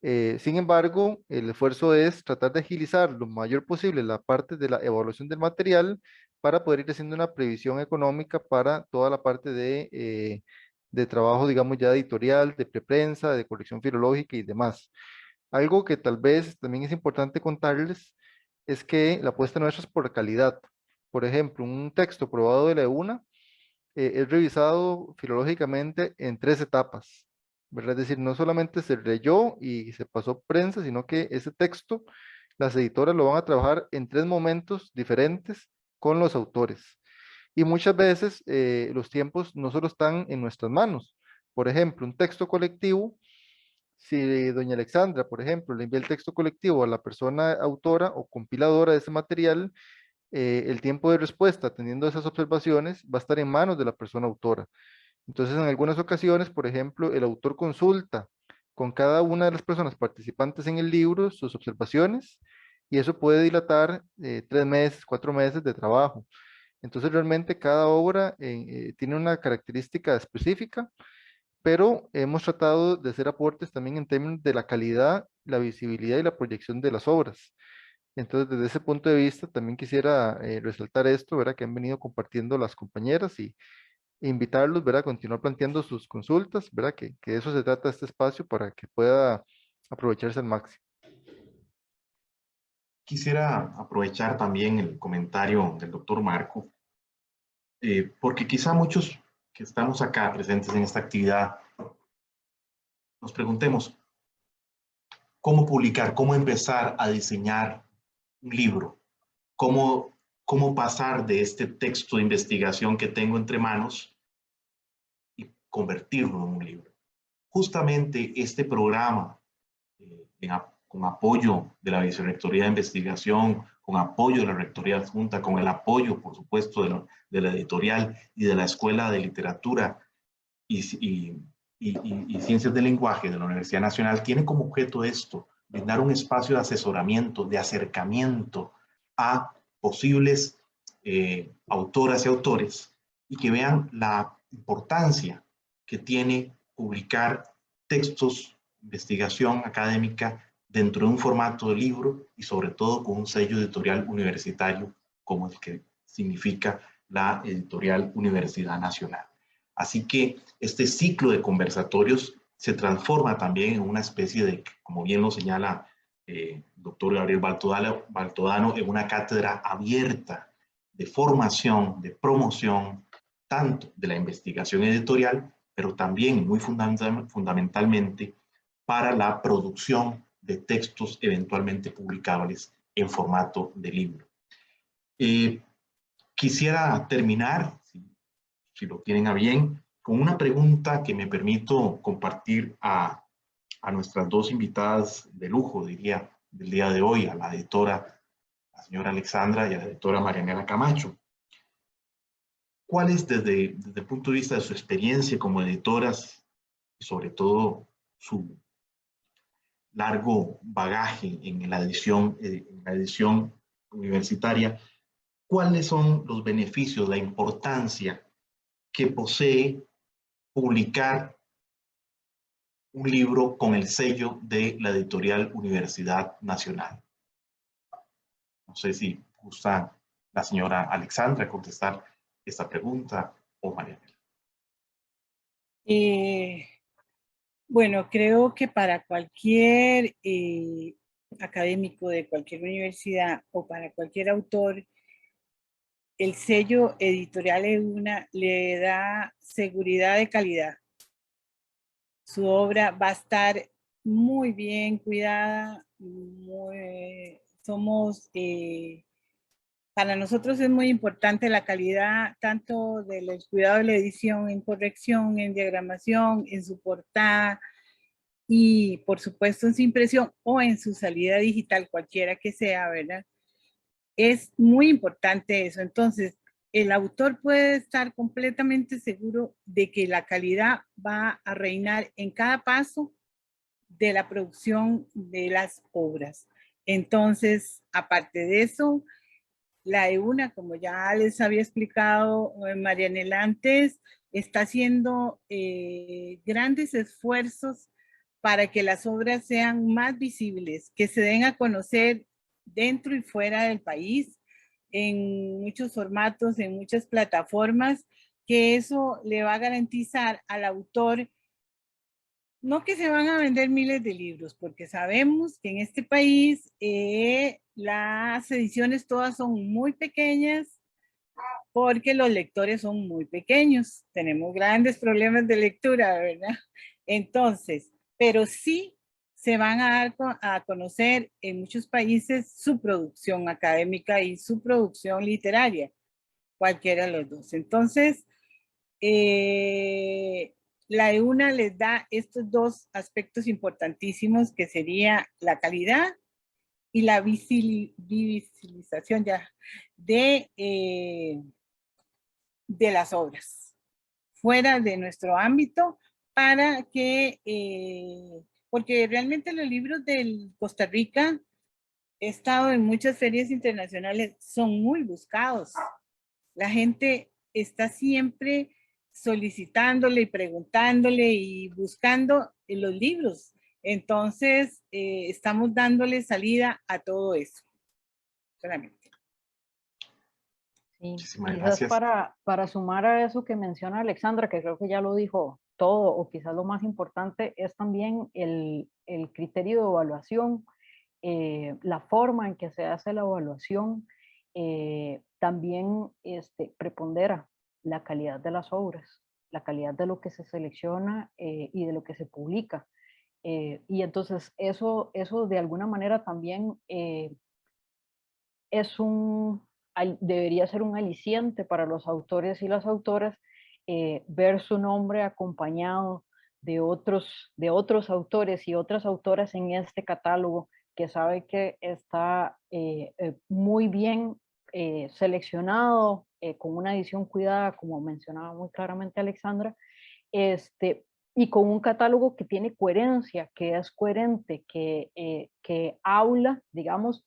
[SPEAKER 2] Sin embargo, el esfuerzo es tratar de agilizar lo mayor posible la parte de la evaluación del material para poder ir haciendo una previsión económica para toda la parte de trabajo, digamos, ya editorial, de preprensa, de colección filológica y demás. Algo que tal vez también es importante contarles es que la apuesta nuestra es por calidad. Por ejemplo, un texto probado de la EUNA es revisado filológicamente en 3 etapas, ¿verdad? Es decir, no solamente se leyó y se pasó prensa, sino que ese texto, las editoras lo van a trabajar en 3 momentos diferentes con los autores. Y muchas veces los tiempos no solo están en nuestras manos. Por ejemplo, un texto colectivo, si doña Alexandra, por ejemplo, le envía el texto colectivo a la persona autora o compiladora de ese material, el tiempo de respuesta atendiendo a esas observaciones va a estar en manos de la persona autora. Entonces, en algunas ocasiones, por ejemplo, el autor consulta con cada una de las personas participantes en el libro sus observaciones y eso puede dilatar 3 meses, 4 meses de trabajo. Entonces, realmente cada obra tiene una característica específica, pero hemos tratado de hacer aportes también en términos de la calidad, la visibilidad y la proyección de las obras. Entonces, desde ese punto de vista, también quisiera resaltar esto, ¿verdad? Que han venido compartiendo las compañeras y invitarlos, ¿verdad? A continuar planteando sus consultas, ¿verdad? Que de eso se trata este espacio para que pueda aprovecharse al máximo.
[SPEAKER 1] Quisiera aprovechar también el comentario del doctor Marco, porque quizá muchos que estamos acá presentes en esta actividad nos preguntemos cómo publicar, cómo empezar a diseñar un libro, cómo pasar de este texto de investigación que tengo entre manos y convertirlo en un libro. Justamente este programa, con apoyo de la Vicerrectoría de Investigación, con apoyo de la Rectoría Adjunta, con el apoyo, por supuesto, de la editorial y de la Escuela de Literatura y Ciencias del Lenguaje de la Universidad Nacional, tiene como objeto esto, brindar un espacio de asesoramiento, de acercamiento a posibles autoras y autores y que vean la importancia que tiene publicar textos, investigación académica dentro de un formato de libro y sobre todo con un sello editorial universitario como el que significa la Editorial Universidad Nacional. Así que este ciclo de conversatorios se transforma también en una especie de, como bien lo señala el doctor Gabriel Baltodano, en una cátedra abierta de formación, de promoción, tanto de la investigación editorial, pero también muy fundamentalmente para la producción de textos eventualmente publicables en formato de libro. Quisiera terminar, si lo tienen a bien, con una pregunta que me permito compartir a nuestras 2 invitadas de lujo, diría, del día de hoy, a la editora, la señora Alexandra, y a la editora Marianela Camacho. ¿Cuál es, desde el punto de vista de su experiencia como editoras, y sobre todo su largo bagaje en la edición universitaria, cuáles son los beneficios, la importancia que posee publicar un libro con el sello de la Editorial Universidad Nacional? No sé si gusta la señora Alexandra contestar esta pregunta o Marianela.
[SPEAKER 4] Bueno, creo que para cualquier académico de cualquier universidad o para cualquier autor, el sello editorial EUNA le da seguridad de calidad. Su obra va a estar muy bien cuidada. Para nosotros es muy importante la calidad tanto del cuidado de la edición, en corrección, en diagramación, en su portada y por supuesto en su impresión o en su salida digital, cualquiera que sea, ¿verdad? Es muy importante eso. Entonces, el autor puede estar completamente seguro de que la calidad va a reinar en cada paso de la producción de las obras. Entonces, aparte de eso, la EUNA, como ya les había explicado Marianela antes, está haciendo grandes esfuerzos para que las obras sean más visibles, que se den a conocer dentro y fuera del país, en muchos formatos, en muchas plataformas, que eso le va a garantizar al autor no que se van a vender miles de libros, porque sabemos que en este país las ediciones todas son muy pequeñas, porque los lectores son muy pequeños. Tenemos grandes problemas de lectura, ¿verdad? Entonces, pero sí se van a dar a conocer en muchos países su producción académica y su producción literaria, cualquiera de los dos. Entonces, la EUNA les da estos dos aspectos importantísimos que sería la calidad y la visibilización ya de las obras fuera de nuestro ámbito para que, porque realmente los libros de Costa Rica, he estado en muchas ferias internacionales, son muy buscados. La gente está siempre solicitándole y preguntándole y buscando los libros. Entonces, estamos dándole salida a todo eso. Solamente.
[SPEAKER 5] Sí,
[SPEAKER 1] Muchísimas
[SPEAKER 5] quizás
[SPEAKER 1] gracias.
[SPEAKER 5] para sumar a eso que menciona Alexandra, que creo que ya lo dijo todo, o quizás lo más importante, es también el criterio de evaluación, la forma en que se hace la evaluación, también prepondera la calidad de las obras, la calidad de lo que se selecciona y de lo que se publica. Y entonces eso de alguna manera también es debería ser un aliciente para los autores y las autoras ver su nombre acompañado de otros autores y otras autoras en este catálogo que sabe que está muy bien seleccionado, con una edición cuidada, como mencionaba muy claramente Alexandra, y con un catálogo que tiene coherencia, que es coherente, que habla, digamos,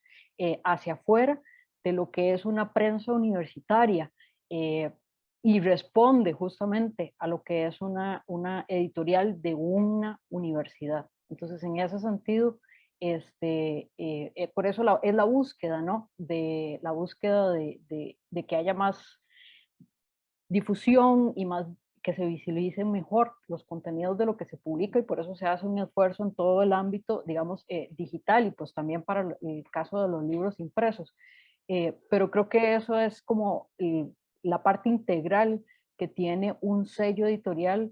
[SPEAKER 5] hacia afuera de lo que es una prensa universitaria y responde justamente a lo que es una editorial de una universidad. Entonces, en ese sentido, por eso es la búsqueda, ¿no? De la búsqueda de que haya más difusión y más que se visibilicen mejor los contenidos de lo que se publica y por eso se hace un esfuerzo en todo el ámbito, digamos, digital y pues también para el caso de los libros impresos. Pero creo que eso es como la parte integral que tiene un sello editorial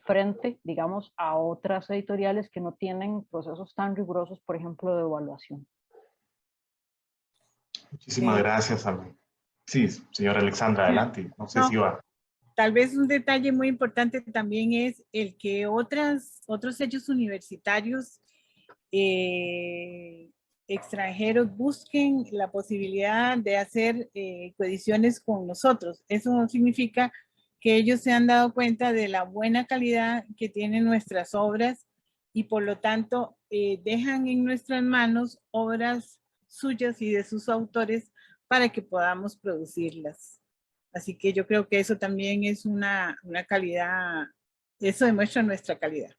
[SPEAKER 5] frente, digamos, a otras editoriales que no tienen procesos tan rigurosos, por ejemplo, de evaluación.
[SPEAKER 1] Muchísimas gracias. Sí, señora Alexandra, adelante. No sé si va.
[SPEAKER 4] Tal vez un detalle muy importante también es el que otros sellos universitarios extranjeros busquen la posibilidad de hacer coediciones con nosotros. Eso no significa que ellos se han dado cuenta de la buena calidad que tienen nuestras obras y por lo tanto dejan en nuestras manos obras suyas y de sus autores para que podamos producirlas. Así que yo creo que eso también es una calidad, eso demuestra nuestra calidad.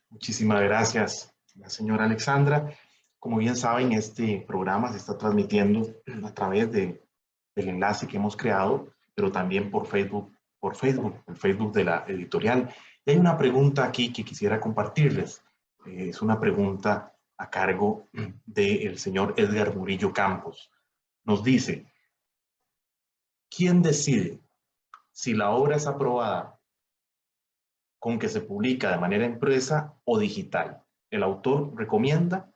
[SPEAKER 1] Muchísimas gracias, la señora Alexandra. Como bien saben, este programa se está transmitiendo a través del enlace que hemos creado, pero también por Facebook, el Facebook de la editorial. Y hay una pregunta aquí que quisiera compartirles. Es una pregunta a cargo del señor Edgar Murillo Campos. Nos dice, ¿quién decide si la obra es aprobada con que se publica de manera impresa o digital? ¿El autor recomienda?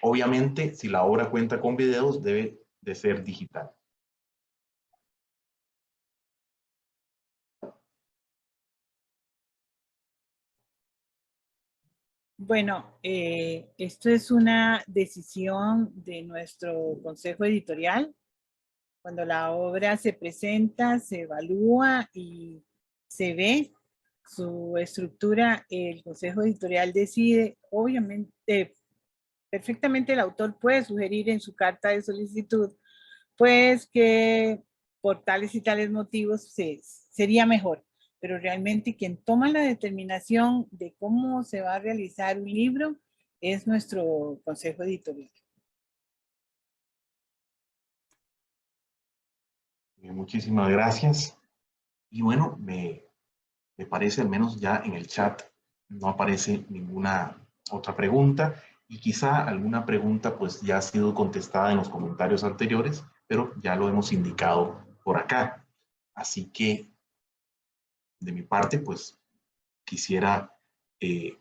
[SPEAKER 1] Obviamente, si la obra cuenta con videos, debe de ser digital.
[SPEAKER 4] Bueno, esto es una decisión de nuestro consejo editorial. Cuando la obra se presenta, se evalúa y se ve su estructura, el consejo editorial decide. Obviamente, perfectamente el autor puede sugerir en su carta de solicitud, pues que por tales y tales motivos sería mejor. Pero realmente quien toma la determinación de cómo se va a realizar un libro es nuestro consejo editorial.
[SPEAKER 1] Muchísimas gracias. Y bueno, me parece, al menos ya en el chat, no aparece ninguna otra pregunta. Y quizá alguna pregunta pues ya ha sido contestada en los comentarios anteriores, pero ya lo hemos indicado por acá. Así que, de mi parte, pues quisiera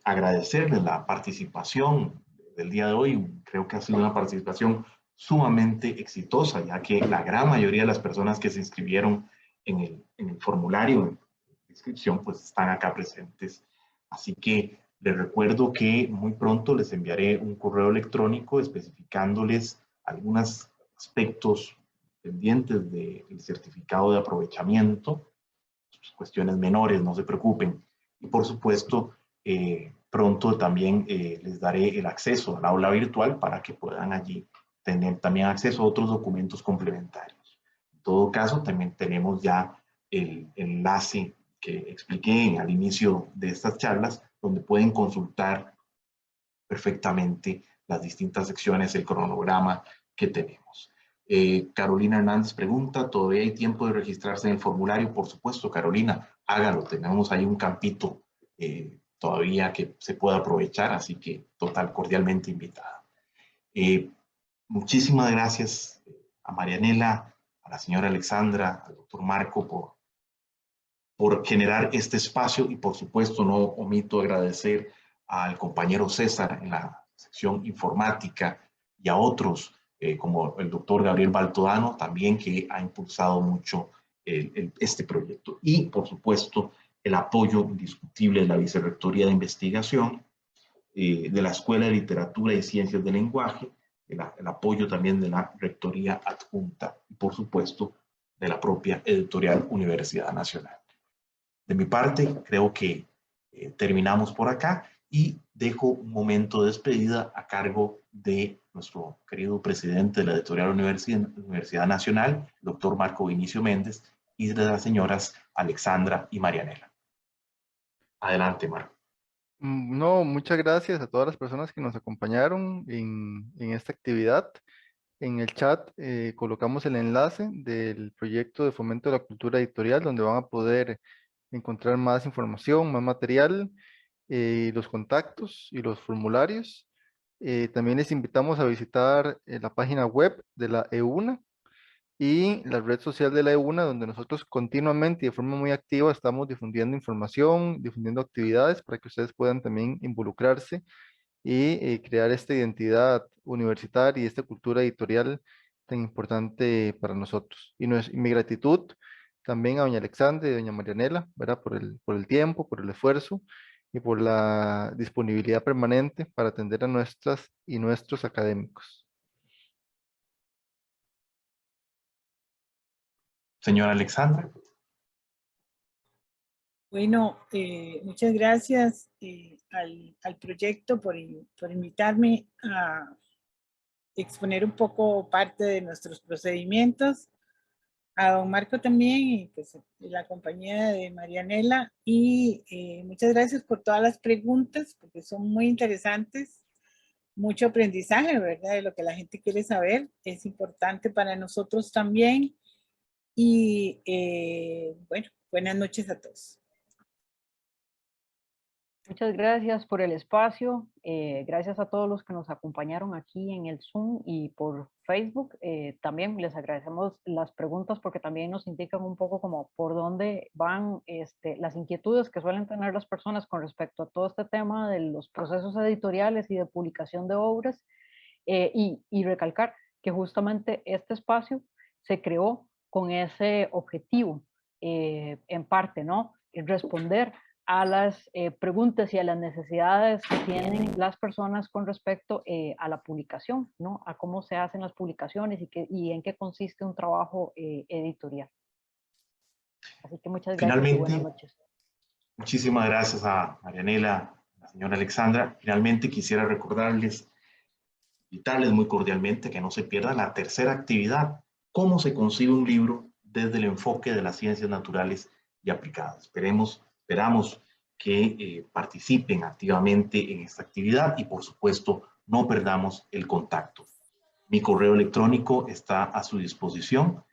[SPEAKER 1] agradecerles la participación del día de hoy. Creo que ha sido una participación sumamente exitosa, ya que la gran mayoría de las personas que se inscribieron en el formulario de inscripción, pues están acá presentes. Así que les recuerdo que muy pronto les enviaré un correo electrónico especificándoles algunos aspectos pendientes del certificado de aprovechamiento, cuestiones menores, no se preocupen. Y por supuesto, pronto también les daré el acceso al aula virtual para que puedan allí tener también acceso a otros documentos complementarios. En todo caso, también tenemos ya el enlace que expliqué al inicio de estas charlas, donde pueden consultar perfectamente las distintas secciones, el cronograma que tenemos. Carolina Hernández pregunta, ¿todavía hay tiempo de registrarse en el formulario? Por supuesto, Carolina, hágalo. Tenemos ahí un campito todavía que se puede aprovechar, así que total, cordialmente invitada. Muchísimas gracias a Marianela, a la señora Alexandra, al doctor Marco por generar este espacio y por supuesto no omito agradecer al compañero César en la sección informática y a otros como el doctor Gabriel Baltodano también que ha impulsado mucho este proyecto y por supuesto el apoyo indiscutible de la Vicerrectoría de Investigación, de la Escuela de Literatura y Ciencias del Lenguaje, el apoyo también de la Rectoría Adjunta y por supuesto de la propia Editorial Universidad Nacional. De mi parte, creo que terminamos por acá y dejo un momento de despedida a cargo de nuestro querido presidente de la Editorial Universidad Nacional, doctor Marco Vinicio Méndez, y de las señoras Alexandra y Marianela. Adelante, Marco.
[SPEAKER 2] No, muchas gracias a todas las personas que nos acompañaron en esta actividad. En el chat colocamos el enlace del proyecto de fomento de la cultura editorial, donde van a poder encontrar más información, más material, los contactos y los formularios. También les invitamos a visitar la página web de la EUNA y la red social de la EUNA, donde nosotros continuamente y de forma muy activa estamos difundiendo información, difundiendo actividades para que ustedes puedan también involucrarse y crear esta identidad universitaria y esta cultura editorial tan importante para nosotros. Y mi gratitud también a doña Alexandra y a doña Marianela, ¿verdad? Por el tiempo, por el esfuerzo y por la disponibilidad permanente para atender a nuestras y nuestros académicos.
[SPEAKER 1] Señora Alexandra.
[SPEAKER 4] Bueno, muchas gracias al proyecto por invitarme a exponer un poco parte de nuestros procedimientos, a don Marco también y pues la compañía de Marianela y muchas gracias por todas las preguntas porque son muy interesantes, mucho aprendizaje, ¿verdad? De lo que la gente quiere saber, es importante para nosotros también y bueno, Buenas noches a todos.
[SPEAKER 5] Muchas gracias por el espacio. Gracias a todos los que nos acompañaron aquí en el Zoom y por Facebook. También les agradecemos las preguntas porque también nos indican un poco como por dónde van las inquietudes que suelen tener las personas con respecto a todo este tema de los procesos editoriales y de publicación de obras. Y recalcar que justamente este espacio se creó con ese objetivo, en parte, ¿no? Responder a las preguntas y a las necesidades que tienen las personas con respecto a la publicación, ¿no? A cómo se hacen las publicaciones y en qué consiste un trabajo editorial. Así que muchas gracias y buenas
[SPEAKER 1] Finalmente,
[SPEAKER 5] noches.
[SPEAKER 1] muchísimas gracias a Marianela, a la señora Alexandra. Finalmente quisiera recordarles, invitarles muy cordialmente que no se pierda la tercera actividad, cómo se consigue un libro desde el enfoque de las ciencias naturales y aplicadas. Esperamos que participen activamente en esta actividad y por supuesto no perdamos el contacto. Mi correo electrónico está a su disposición,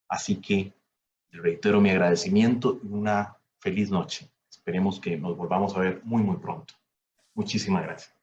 [SPEAKER 1] así que les reitero mi agradecimiento y una feliz noche. Esperemos que nos volvamos a ver muy, muy pronto. Muchísimas gracias.